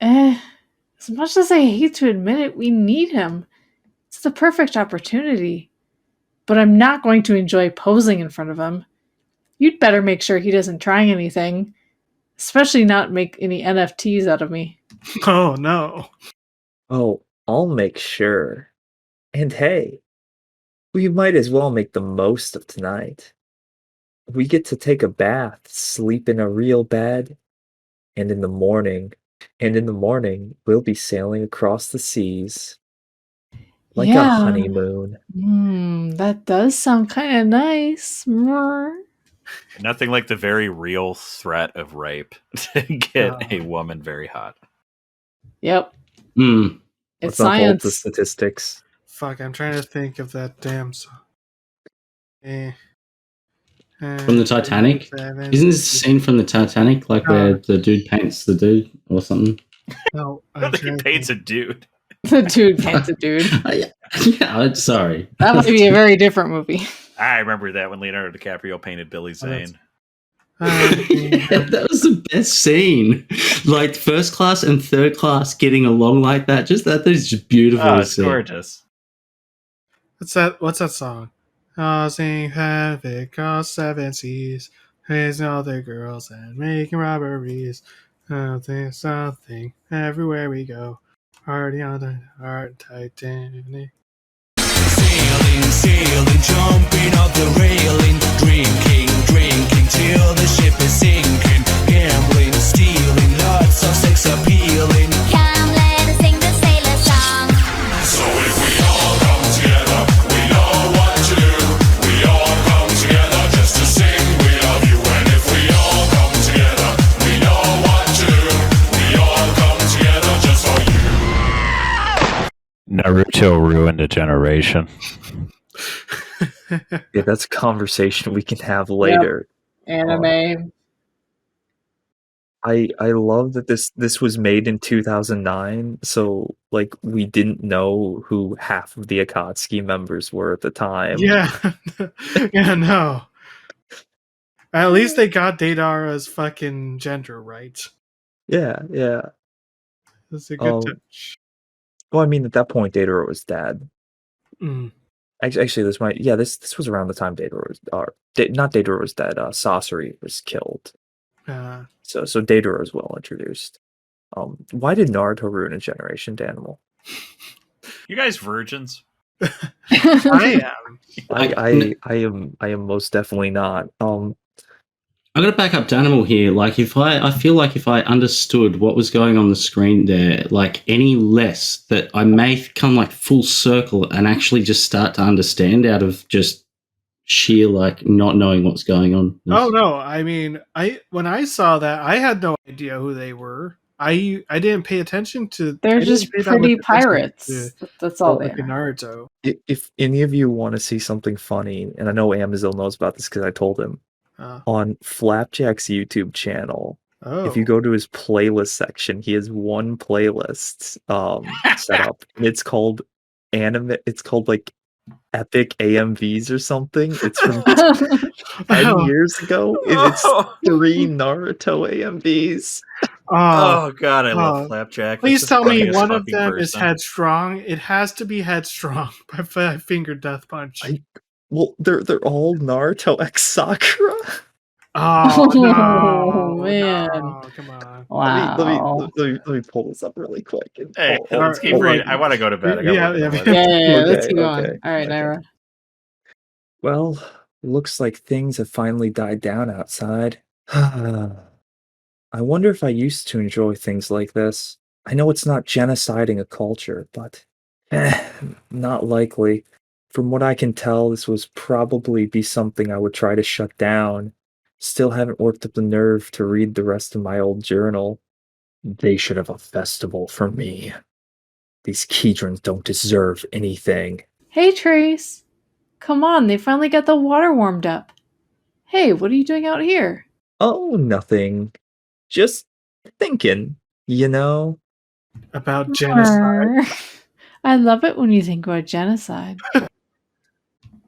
S2: As much as I hate to admit it, we need him. It's the perfect opportunity. But I'm not going to enjoy posing in front of him. You'd better make sure he doesn't try anything. Especially not make any NFTs out of me.
S1: Oh, no.
S3: Oh, I'll make sure. And hey, we might as well make the most of tonight. We get to take a bath, sleep in a real bed, and in the morning, we'll be sailing across the seas like a honeymoon.
S2: That does sound kind of nice.
S8: Nothing like the very real threat of rape to get a woman very hot.
S2: Yep.
S3: Let's
S2: It's
S3: not hold
S2: science.
S3: the statistics.
S1: Fuck, I'm trying to think of that damn song.
S5: From the Titanic? Isn't this a scene from the Titanic, like where the dude paints the dude or something?
S1: No,
S8: I think he paints a dude.
S2: The dude paints a dude.
S5: Yeah, sorry.
S2: That might be a very different movie.
S8: I remember that when Leonardo DiCaprio painted Billy Zane.
S5: That was the best scene. Like first class and third class getting along like that. Just that is just beautiful.
S8: Oh,
S5: to
S8: it's
S5: see.
S8: gorgeous.
S1: What's that song? Causing havoc across 7 seas, raising all the girls and making robberies. Something everywhere we go. Party on the heart, Titanic.
S9: Sailing, jumping off the railing, drinking till the ship is sinking, gambling, stealing, lots of sex appealing.
S10: Come, let us sing the sailor song.
S9: So if we all come together, we know what to do. We all come together just to sing we love you. And if we all come together, we know what to do. We all come together just for you.
S8: Naruto ruined a generation.
S3: Yeah, that's a conversation we can have later.
S2: Anime.
S3: I love that this was made in 2009, so like we didn't know who half of the Akatsuki members were at the time.
S1: Yeah. Yeah, no. At least they got Datara's fucking gender right.
S3: Yeah.
S1: That's a good
S3: Oh.
S1: touch.
S3: Well, I mean, at that point, Datara was dead.
S1: Mm.
S3: Actually, this was around the time Datara was, not Datara was dead. Sasori was killed. So Datara was well introduced. Why did Naruto ruin a generation, Danimal?
S6: You guys virgins?
S1: I am.
S3: I am most definitely not.
S5: I'm gonna back up Danimal here. Like, I feel like if I understood what was going on the screen there, like any less, that I may come like full circle and actually just start to understand out of just sheer like not knowing what's going on.
S1: Oh no! I mean, when I saw that, I had no idea who they were. I didn't pay attention to.
S2: They're
S1: I
S2: just
S1: didn't pay that much
S2: pretty
S1: attention
S2: pirates. That's all
S1: to,
S2: they
S1: like,
S2: are.
S1: Naruto.
S3: If any of you want to see something funny, and I know Amazil knows about this because I told him, on Flapjack's YouTube channel, if you go to his playlist section, he has one playlist set up, and it's called anime. It's called like Epic AMVs or something. It's from 10 years ago, and it's 3 Naruto AMVs.
S6: Oh god, I love Flapjack.
S1: Please
S6: That's the
S1: tell me
S6: funniest
S1: one of
S6: fucking
S1: them is
S6: person.
S1: Headstrong. It has to be Headstrong by Five Finger Death Punch.
S3: Well, they're all Naruto X Sakura.
S1: Oh no,
S2: man!
S1: No, come on.
S2: Wow.
S3: Let me pull this up really quick.
S6: Hey, let's keep reading. I want to go to bed. I got work in the morning.
S2: Yeah, let's keep going.
S3: Okay,
S2: All right, Naira.
S3: Well, looks like things have finally died down outside. I wonder if I used to enjoy things like this. I know it's not genociding a culture, but not likely. From what I can tell, this was probably be something I would try to shut down. Still haven't worked up the nerve to read the rest of my old journal. They should have a festival for me. These Kedrons don't deserve anything.
S2: Hey, Trace. Come on, they finally got the water warmed up. Hey, what are you doing out here?
S3: Oh, nothing. Just thinking, you know?
S1: About genocide.
S2: I love it when you think about genocide.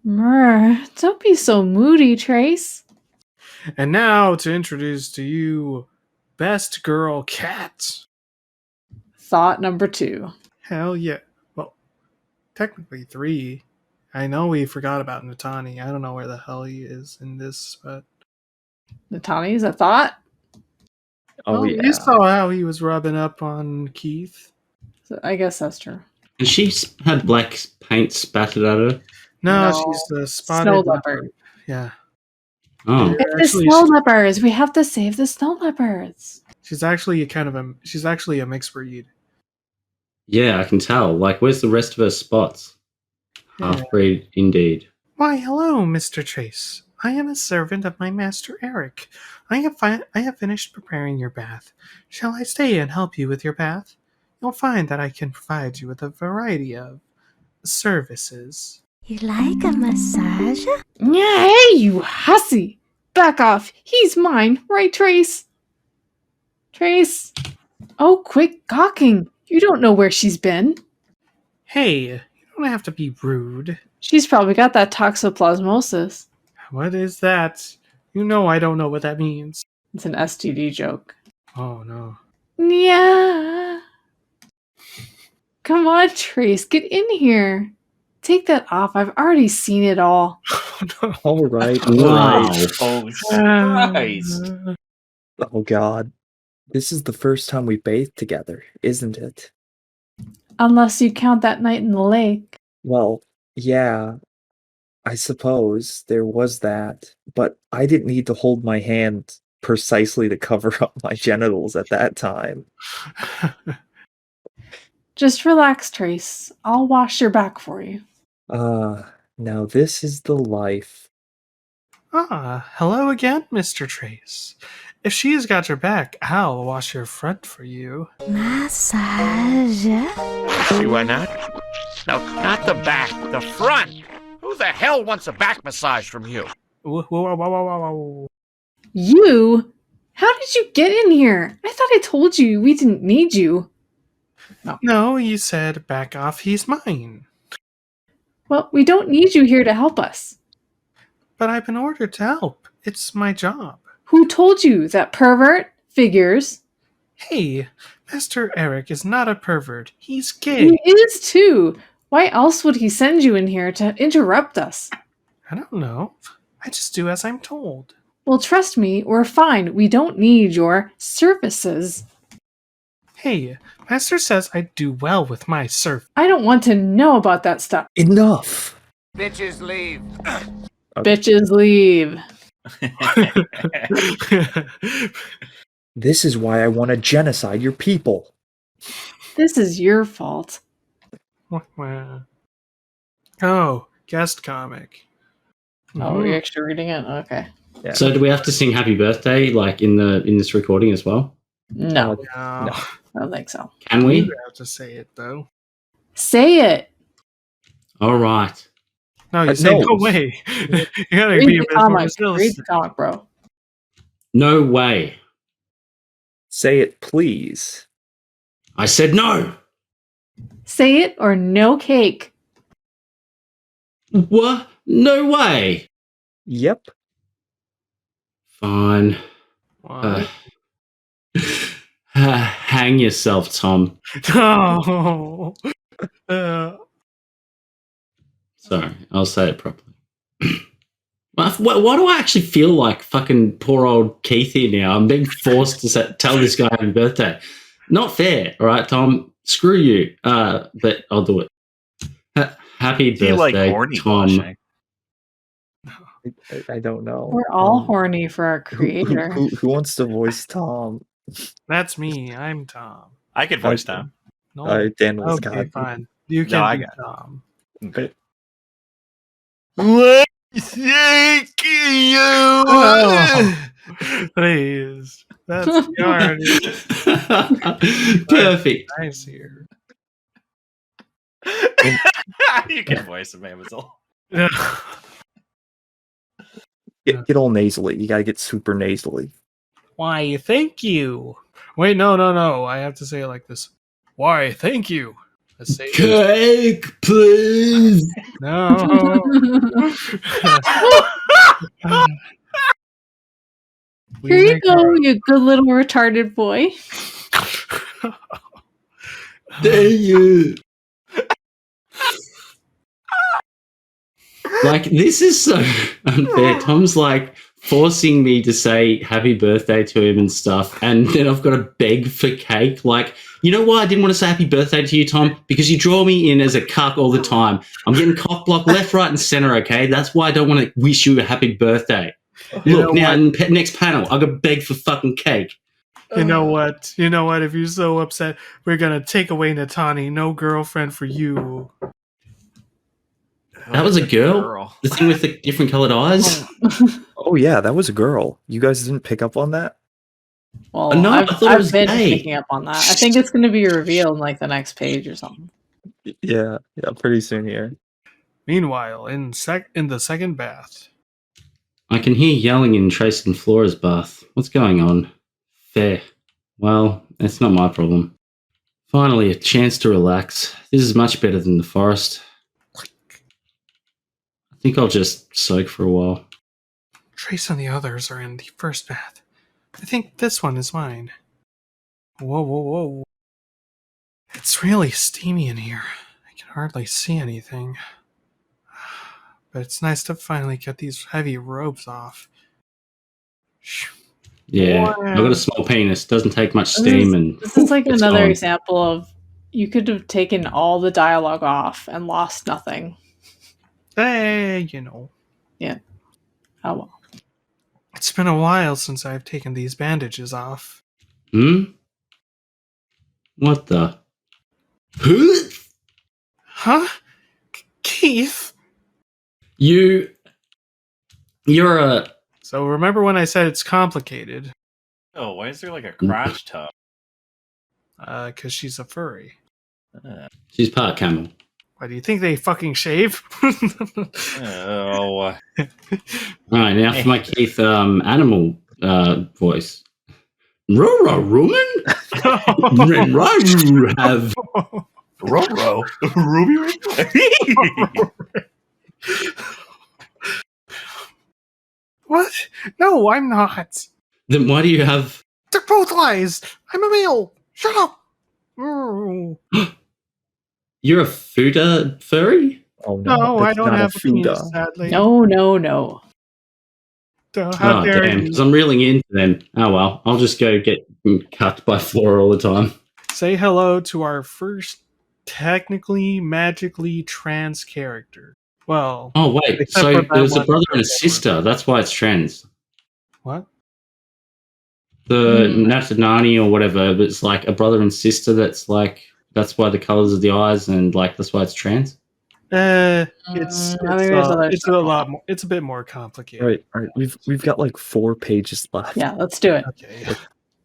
S2: Don't be so moody, Trace.
S1: And now to introduce to you Best Girl Cat.
S2: Thought number 2.
S1: Hell yeah. Well, technically 3. I know we forgot about Natani. I don't know where the hell he is in this, but
S2: Natani, is that thought?
S3: Oh yeah.
S1: You saw how he was rubbing up on Keith.
S2: So I guess that's true.
S5: And she had black paint spattered at her.
S1: No, she's the spotted
S2: snow
S1: leopard.
S2: leopard.
S1: Yeah.
S5: Oh.
S2: It's the snow leopards. We have to save the snow leopards.
S1: She's actually a mixed breed.
S5: Yeah, I can tell. Like, where's the rest of her spots? Half-breed, indeed.
S1: Why, hello, Mr. Trace. I am a servant of my master Eric. I have finished preparing your bath. Shall I stay and help you with your bath? You'll find that I can provide you with a variety of services.
S10: You like a massage?
S2: Yeah, hey, you hussy! Back off. He's mine, right, Trace? Trace? Oh, quit gawking. You don't know where she's been.
S1: Hey, you don't have to be rude.
S2: She's probably got that toxoplasmosis.
S1: What is that? You know I don't know what that means.
S2: It's an STD joke.
S1: Oh, no.
S2: Yeah. Come on, Trace, get in here. Take that off. I've already seen it all.
S3: All right.
S5: Wow.
S6: Oh, Christ.
S3: Oh God. This is the first time we bathed together, isn't it?
S2: Unless you count that night in the lake.
S3: Well, yeah. I suppose there was that, but I didn't need to hold my hand precisely to cover up my genitals at that time.
S2: Just relax, Trace. I'll wash your back for you.
S3: Now this is the life.
S1: Hello again, Mr. Trace. If she has got your back, I'll wash your front for you.
S10: Massage?
S11: See why not? No, not the back, the front. Who the hell wants a back massage from you?
S1: Whoa.
S2: You? How did you get in here? I thought I told you we didn't need you.
S1: No, you said back off, he's mine.
S2: Well, we don't need you here to help us.
S1: But I've been ordered to help. It's my job.
S2: Who told you that pervert figures?
S1: Hey, Master Eric is not a pervert. He's gay.
S2: He is too. Why else would he send you in here to interrupt us?
S1: I don't know. I just do as I'm told.
S2: Well, trust me, we're fine. We don't need your services.
S1: Hey, Master says I do well with my surf.
S2: I don't want to know about that stuff.
S3: Enough.
S11: Bitches leave.
S2: Bitches leave.
S3: This is why I want to genocide your people.
S2: This is your fault.
S1: Oh, guest comic.
S2: Oh, you're actually reading it? Okay.
S3: Yeah.
S5: So do we have to sing happy birthday like in this recording as well?
S2: No,
S1: No.
S2: I don't think so.
S5: Can
S1: You
S5: we?
S1: have to say it, though.
S2: Say it.
S5: All right.
S1: No, you say
S3: no.
S1: no way. You gotta
S2: Read
S1: be a
S2: the
S1: bit more
S2: comic.
S1: still.
S2: Read the comic, bro.
S5: No way.
S3: Say it, please.
S5: I said no.
S2: Say it or no cake.
S5: What? No way.
S3: Yep.
S5: Fine.
S1: What?
S5: Hang yourself, Tom.
S1: No.
S5: Sorry, I'll say it properly. Why do I actually feel like fucking poor old Keith here now? I'm being forced to tell this guy happy birthday. Not fair, all right, Tom? Screw you. But I'll do it. Happy
S8: Do you like
S5: birthday,
S8: horny
S5: Tom.
S8: washing?
S3: I don't know.
S2: We're all horny for our
S3: Who,
S2: creator.
S3: who wants to voice Tom?
S1: That's me. I'm Tom.
S8: I could voice Tom.
S1: No.
S3: Daniel's
S1: Okay,
S3: got
S1: fine. You
S8: No,
S1: can
S8: I
S1: be
S8: got it.
S1: Tom.
S3: it.
S8: Thank you.
S1: Oh, please. That's already
S5: Perfect.
S1: nice here.
S8: You can voice him, Amazil.
S3: Get all nasally. You gotta get super nasally.
S1: Why, thank you. Wait, no. I have to say it like this. Why, thank you. Let's say it.
S5: Cake, please.
S1: No.
S2: Here you go, you good little retarded boy.
S5: Thank you. Like, this is so unfair. Tom's like forcing me to say happy birthday to him and stuff, and then I've got to beg for cake. Like, you know why I didn't want to say happy birthday to you, Tom? Because you draw me in as a cuck all the time. I'm getting cock blocked left, right, and center, okay? That's why I don't want to wish you a happy birthday. Look, now, next panel, I've got to beg for fucking cake.
S1: You know what? If you're so upset, we're going to take away Natani. No girlfriend for you.
S5: That was a girl? The thing with the different colored eyes?
S3: Oh yeah, that was a girl. You guys didn't pick up on that?
S2: Well,
S5: No, I thought it was
S2: I've been
S5: gay.
S2: picking up on that. I think it's going to be revealed in like the next page or something.
S3: Yeah, pretty soon here.
S1: Meanwhile, in the second bath.
S5: I can hear yelling in Trace and Flora's bath. What's going on? Fair. Well, it's not my problem. Finally, a chance to relax. This is much better than the forest. I think I'll just soak for a while.
S1: Trace and the others are in the first bath. I think this one is mine. Whoa. It's really steamy in here. I can hardly see anything. But it's nice to finally get these heavy robes off.
S5: Yeah, I've got a small penis. Doesn't take much steam, and
S2: This is like
S5: it's
S2: another
S5: gone.
S2: example of you could have taken all the dialogue off and lost nothing.
S1: Hey,
S2: Yeah. Oh well.
S1: It's been a while since I've taken these bandages off.
S5: What the?
S1: Huh? Keith?
S5: You're a...
S1: So remember when I said it's complicated?
S8: Oh, why is there like a crotch tub?
S1: Because she's a furry.
S5: She's part camel.
S1: Why, do you think they fucking shave?
S8: Oh.
S5: All right, now for my Keith animal voice. Roro Rumen? Have
S8: Roro? Ruby?
S1: What? No, I'm not.
S5: Then why do you have...
S1: They're both lies. I'm a male. Shut up. Mm.
S5: You're a Fuda furry?
S3: Oh no,
S1: No, I
S3: that's
S1: don't
S3: not
S1: have a penis,
S3: Fuda.
S1: sadly.
S2: No.
S1: How
S5: Oh,
S1: dare
S5: damn,
S1: you?
S5: because I'm reeling into them. Oh, well, I'll just go get cut by Flora all the time.
S1: Say hello to our first technically magically trans character. Well,
S5: Oh, wait,
S1: except
S5: so
S1: for that
S5: there's a
S1: one
S5: brother and a
S1: that
S5: sister. That's why it's trans.
S1: what?
S5: The Natani or whatever, but it's like a brother and sister that's like... That's why the colours of the eyes and, like, that's why it's trans?
S1: It's
S2: I think there's other
S1: it's a
S2: stuff.
S1: lot more. It's a bit more complicated.
S3: All right. We've got like 4 pages left.
S2: Yeah, let's do it.
S1: Okay.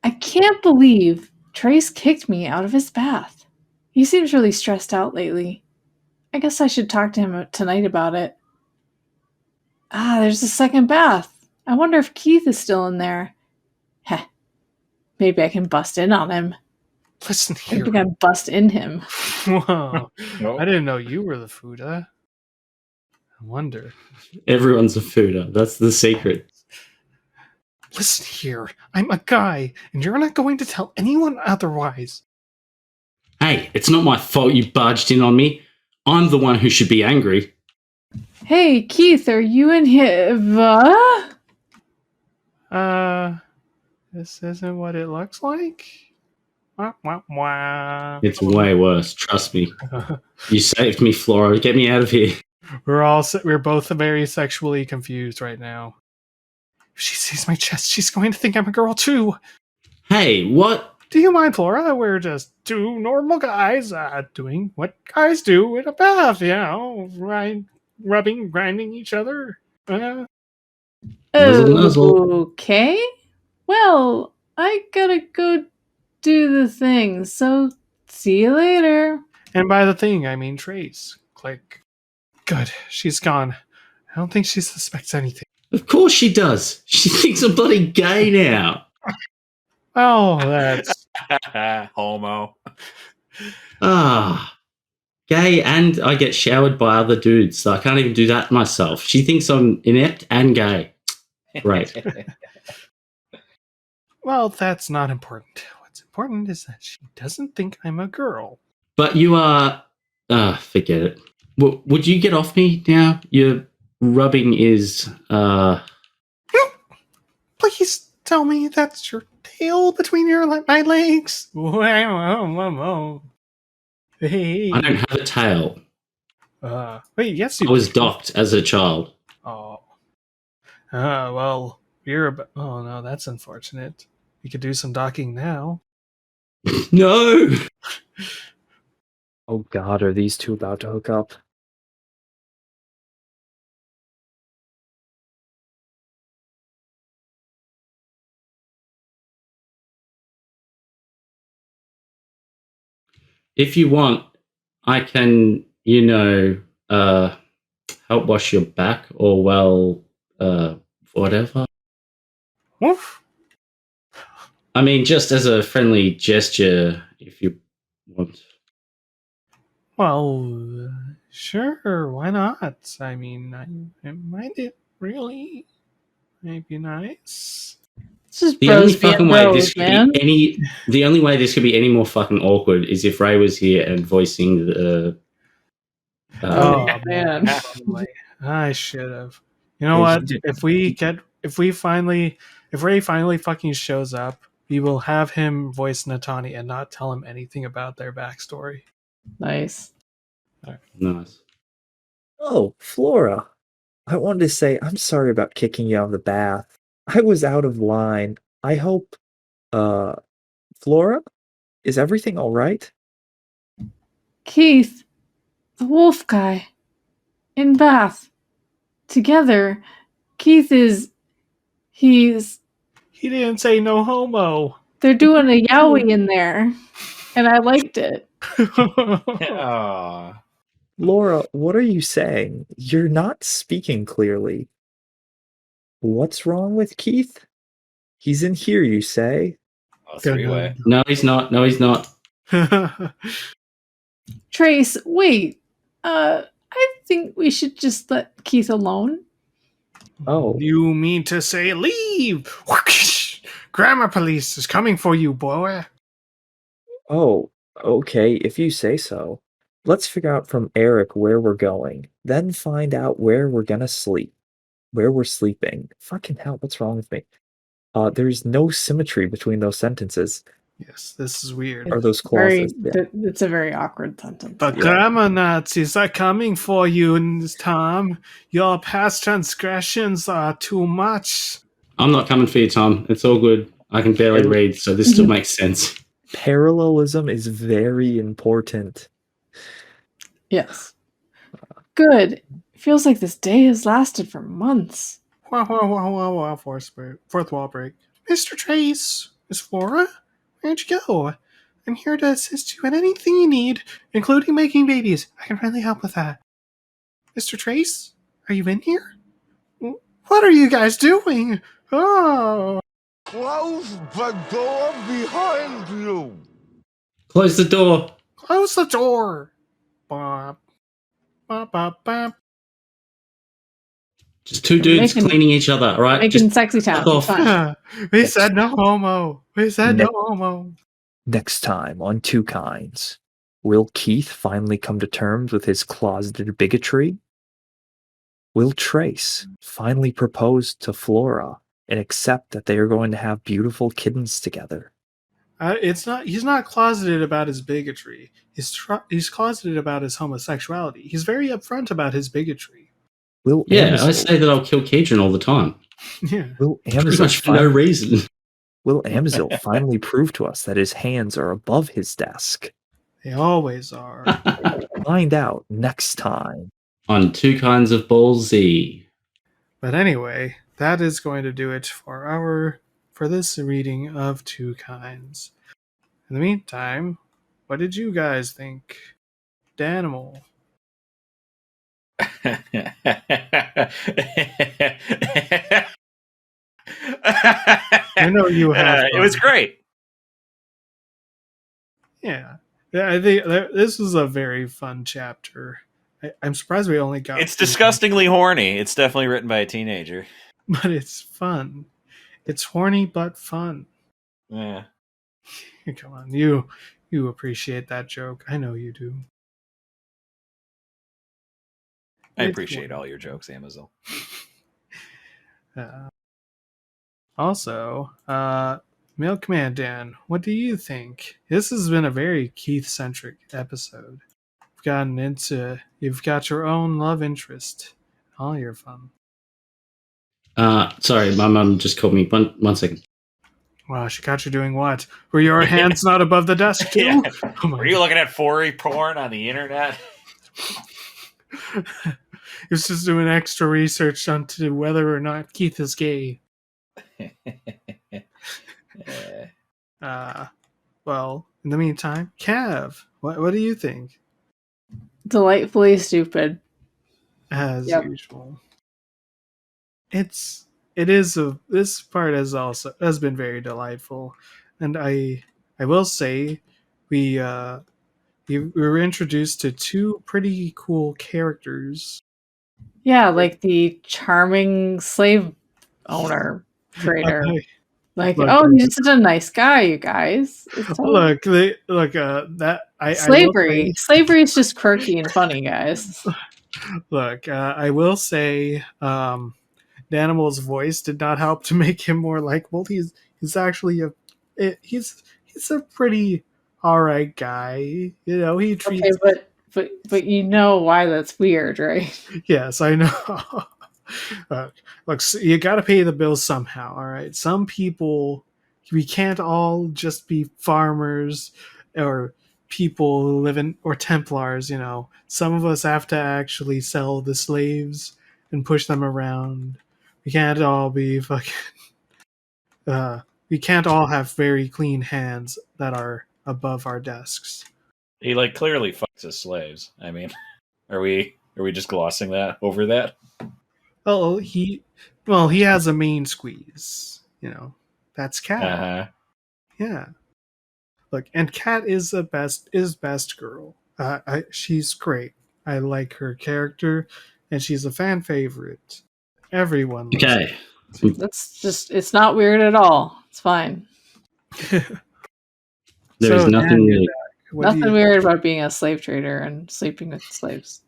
S2: I can't believe Trace kicked me out of his bath. He seems really stressed out lately. I guess I should talk to him tonight about it. There's a second bath. I wonder if Keith is still in there. Heh. Maybe I can bust in on him.
S1: Listen here.
S2: Maybe I can bust in him.
S1: Whoa.
S6: No.
S1: I didn't know you were the Fuda. I wonder.
S5: Everyone's a Fuda. That's the secret.
S1: Listen here. I'm a guy, and you're not going to tell anyone otherwise.
S5: Hey, it's not my fault you barged in on me. I'm the one who should be angry.
S2: Hey, Keith, are you in here?
S1: This isn't what it looks like? Wah, wah, wah.
S5: It's way worse, trust me. You saved me, Flora. Get me out of here.
S1: We're both very sexually confused right now. If she sees my chest, she's going to think I'm a girl too.
S5: Hey, what?
S1: Do you mind, Flora? We're just two normal guys doing what guys do in a bath, rubbing, grinding each other.
S5: Nuzzle, nuzzle.
S2: Okay. Well, I gotta go do the thing, so see you later.
S1: And by the thing, I mean Trace. Click. Good, she's gone. I don't think she suspects anything.
S5: Of course she does. She thinks I'm bloody gay now.
S1: Oh, that's...
S6: Homo.
S5: Gay, and I get showered by other dudes, so I can't even do that myself. She thinks I'm inept and gay. Great.
S1: Well, that's not important. What's important is that she doesn't think I'm a girl.
S5: But you are... forget it. Would you get off me now? Your rubbing is...
S1: Please tell me that's your tail between my legs. Hey.
S5: I don't have a tail.
S1: Wait, yes you
S5: I was
S1: do.
S5: docked as a child.
S1: Oh. Well, oh no, that's unfortunate. We could do some docking now.
S5: No!
S3: Oh god, are these two about to hook up?
S5: If you want, I can, help wash your back or, whatever.
S1: Woof.
S5: I mean, just as a friendly gesture, if you want.
S1: Well, sure, why not? I mean, I might it really might be nice.
S2: It's just
S5: The only
S2: bros being
S5: fucking way this
S2: bros,
S5: could
S2: man.
S5: be the only way this could be any more fucking awkward is if Ray was here and voicing the.
S2: Oh, man.
S1: Probably. I should have. You know what? If Ray finally fucking shows up, we will have him voice Natani and not tell him anything about their backstory.
S2: Nice.
S5: Nice.
S3: Oh, Flora. I wanted to say I'm sorry about kicking you out of the bath. I was out of line. I hope, Flora? Is everything alright?
S2: Keith, the wolf guy, in bath. Together. Keith
S1: He didn't say no homo.
S2: they're doing a yowie in there. And I liked it.
S6: Aw.
S3: Laura, what are you saying? You're not speaking clearly. What's wrong with Keith? He's in here, you say?
S6: Oh, three-way.
S5: No, he's not. No, he's not.
S2: Trace, wait. I think we should just let Keith alone.
S3: Oh.
S1: You mean to say leave? Grammar police is coming for you, boy.
S3: Oh, okay, if you say so. Let's figure out from Eric where we're going, then find out where we're gonna sleep. Where we're sleeping. Fucking hell, what's wrong with me? There's no symmetry between those sentences.
S1: Yes, this is weird.
S3: Or those
S2: Very,
S3: clauses. Yeah.
S2: it's a very awkward sentence.
S1: The grammar Nazis are coming for you, Tom. Your past transgressions are too much.
S5: I'm not coming for you, Tom. It's all good. I can barely read, so this still makes sense.
S3: Parallelism is very important.
S2: Yes. Good. Feels like this day has lasted for months.
S1: Wow, fourth wall break. Mr. Trace, Miss Flora, where'd you go? I'm here to assist you in anything you need, including making babies. I can really help with that. Mr. Trace, are you in here? What are you guys doing? Oh.
S9: Close the door behind you.
S5: Close the door.
S1: Close the door. Bop. Bop, bop, bop.
S5: Just two dudes cleaning each other, all right?
S2: Making
S5: Just
S2: sexy
S5: fuck
S2: town.
S5: off.
S2: Fine.
S1: We said no homo. We said no homo.
S3: Next time on Two Kinds, will Keith finally come to terms with his closeted bigotry? Will Trace finally propose to Flora and accept that they are going to have beautiful kittens together?
S1: It's not. He's not closeted about his bigotry. He's closeted about his homosexuality. He's very upfront about his bigotry.
S3: Will
S5: Yeah, I
S3: Amazil,
S5: say that I'll kill Kedron all the time.
S1: Yeah.
S3: will
S5: Pretty
S3: Amazil
S5: much for no reason.
S3: Will Amazil finally prove to us that his hands are above his desk?
S1: They always are.
S3: Find out next time
S5: On Two Kinds of Ball Z.
S1: But anyway, that is going to do it for this reading of Two Kinds. In the meantime, what did you guys think? Danimal. I know you have.
S8: It was great.
S1: Yeah, I think this was a very fun chapter. I'm surprised we only got.
S8: It's disgustingly horny. It's definitely written by a teenager.
S1: But it's fun. It's horny but fun.
S8: Yeah.
S1: Come on, you appreciate that joke. I know you do.
S8: I appreciate all your jokes, Amazil.
S1: Also, Milkman Dan, what do you think? This has been a very Keith-centric episode. You've got your own love interest. All your fun.
S5: Sorry, my mum just called me. One second.
S1: Wow, she got you doing what? Were your hands not above the desk too?
S8: Yeah.
S1: Oh my
S8: Were you looking at furry porn on the internet?
S1: He was just doing extra research onto whether or not Keith is gay. Well, in the meantime, Cav, what do you think?
S2: Delightfully stupid.
S1: As usual. This part has been very delightful, and I will say we were introduced to two pretty cool characters.
S2: Yeah, like the charming slave owner trader. He's just such a nice guy, you guys.
S1: Slavery
S2: is just quirky and funny, guys.
S1: Look, I will say, Danimal's voice did not help to make him more likable. He's actually he's a pretty alright guy. You know, he treats.
S2: Okay, but you know why that's weird, right?
S1: Yes, I know. Look, you got to pay the bills somehow. All right, some people, we can't all just be farmers or people who live in, or Templars. You know, some of us have to actually sell the slaves and push them around. We can't all be fucking. We can't all have very clean hands that are above our desks.
S8: He clearly fucks his slaves. I mean, are we just glossing over that?
S1: Oh, he has a main squeeze. You know, that's Cat.
S8: Uh-huh.
S1: Yeah. Look, and Cat is best girl. She's great. I like her character, and she's a fan favorite. Everyone loves
S5: Okay.
S2: That's just, it's not weird at all. It's fine.
S5: There is
S1: So,
S5: nothing
S1: Dan, you're
S5: really.
S1: back. What do
S2: Nothing
S1: you?
S2: weird about being a slave trader and sleeping with slaves.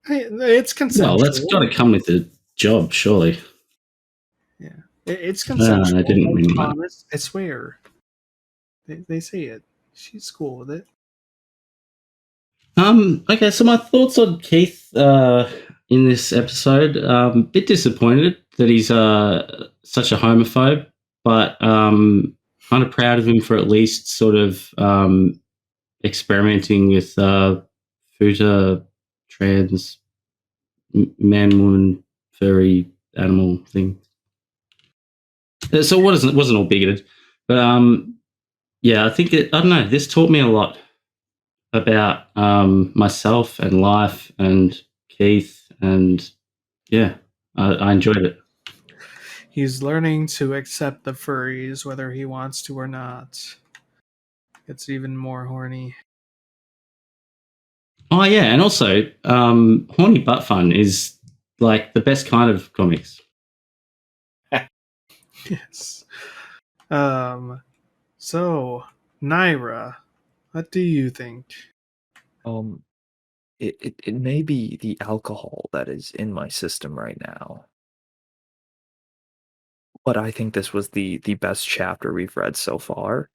S1: Hey, it's consensual.
S5: Well, that's got to come with the job, surely.
S1: Yeah, it's consensual.
S5: I didn't mean that.
S1: promise. I swear. They say it. She's cool with it.
S5: Okay, so my thoughts on Keith in this episode. Bit disappointed that he's such a homophobe, but kind of proud of him for at least sort of experimenting with future trans man, woman, furry animal thing. So it wasn't all bigoted, but yeah, I think I don't know. This taught me a lot about myself and life and Keith, and yeah, I enjoyed it.
S1: He's learning to accept the furries, whether he wants to or not. It's even more horny.
S5: Oh yeah, and also horny butt fun is like the best kind of comics.
S1: Yes. So, Naira, what do you think?
S3: It may be the alcohol that is in my system right now, but I think this was the best chapter we've read so far.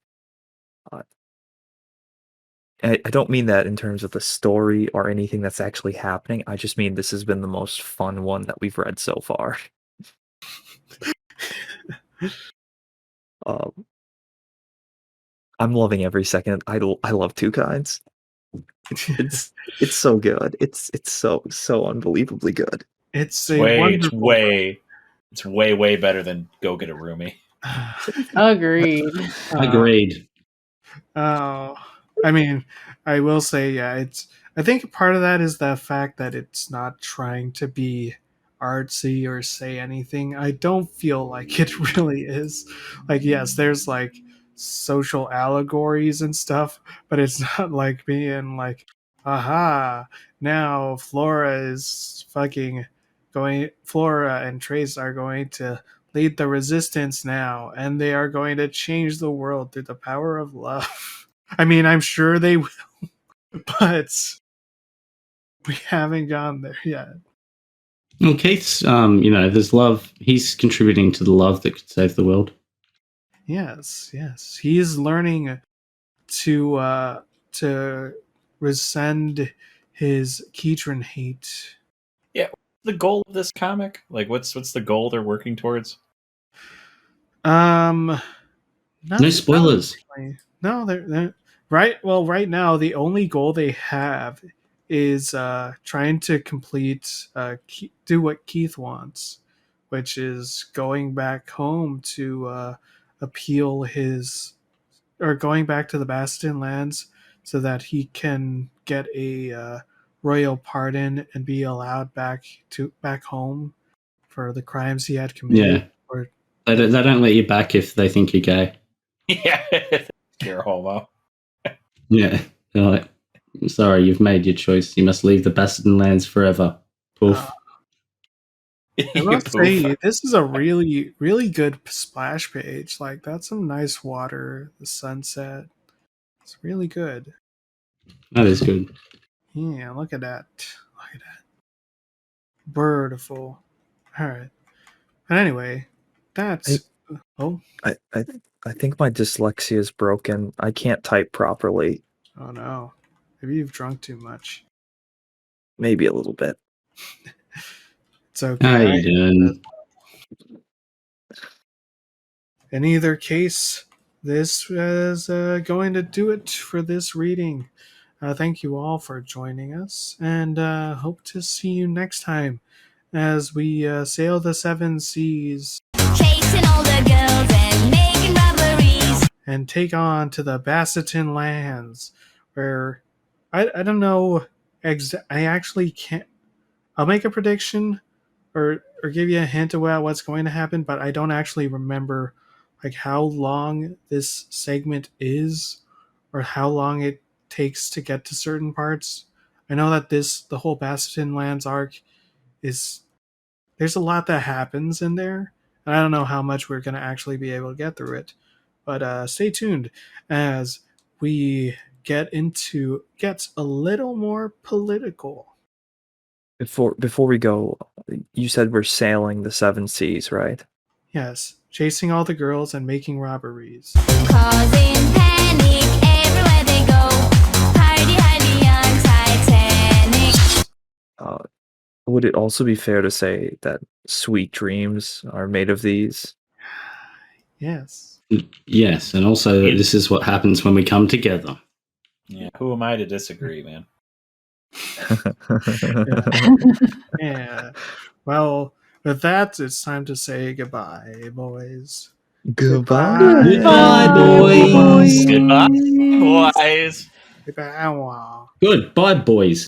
S3: I don't mean that in terms of the story or anything that's actually happening. I just mean this has been the most fun one that we've read so far. I'm loving every second. I love Two Kinds. It's so good. It's so unbelievably good.
S1: It's a wonderful.
S6: It's way better than Go Get a Roomie.
S2: Agreed.
S5: Agreed.
S1: Oh, I mean, I will say, yeah, I think part of that is the fact that it's not trying to be artsy or say anything. I don't feel like it really is. Like, yes, there's like social allegories and stuff, but it's not like being like, aha, now Flora and Trace are going to lead the resistance now, and they are going to change the world through the power of love. I mean, I'm sure they will, but we haven't gone there yet.
S5: Well, Keith's, there's love. He's contributing to the love that could save the world.
S1: Yes. He is learning to rescind his Keatron hate.
S6: Yeah, the goal of this comic? Like, what's the goal they're working towards?
S5: No spoilers.
S1: No, they're right. Well, right now the only goal they have is trying to complete do what Keith wants, which is going back home to appeal his or going back to the Bastion lands so that he can get a royal pardon and be allowed back home for the crimes he had committed.
S5: Yeah.
S1: Or
S5: They don't let you back if they think you're gay.
S6: Yeah, you're a homo.
S5: Yeah. They're like, sorry, you've made your choice. You must leave the Bastion lands forever. Poof.
S1: I must say, this is a really, really good splash page. Like, that's some nice water, the sunset. It's really good.
S5: That is good.
S1: Yeah, look at that. Look at that. Birdiful. Alright. But anyway, that's...
S3: I think my dyslexia is broken. I can't type properly.
S1: Oh no. Maybe you've drunk too much.
S3: Maybe a little bit.
S1: It's okay.
S5: How you doing?
S1: In either case, this is going to do it for this reading. Thank you all for joining us, and hope to see you next time as we sail the seven seas,
S12: Chasing all the girls and making robberies,
S1: and take on to the Basseton lands, where I don't know. I actually can't. I'll make a prediction, or give you a hint about what's going to happen, but I don't actually remember like how long this segment is, or how long it takes to get to certain parts. I know that the whole Bastion Lands arc is there's a lot that happens in there. And I don't know how much we're going to actually be able to get through it. But stay tuned as we gets a little more political.
S3: Before we go, you said we're sailing the 7 seas, right?
S1: Yes, chasing all the girls and making robberies.
S12: Causing panic everywhere they go. Party on Titanic.
S3: Would it also be fair to say that sweet dreams are made of these?
S1: Yes.
S5: Yes, and also this is what happens when we come together.
S6: Yeah, who am I to disagree, man?
S1: Yeah. Well, with that, it's time to say goodbye, boys.
S3: Goodbye.
S5: Goodbye, boys.
S8: Goodbye, boys.
S1: Goodbye.
S5: Goodbye, boys.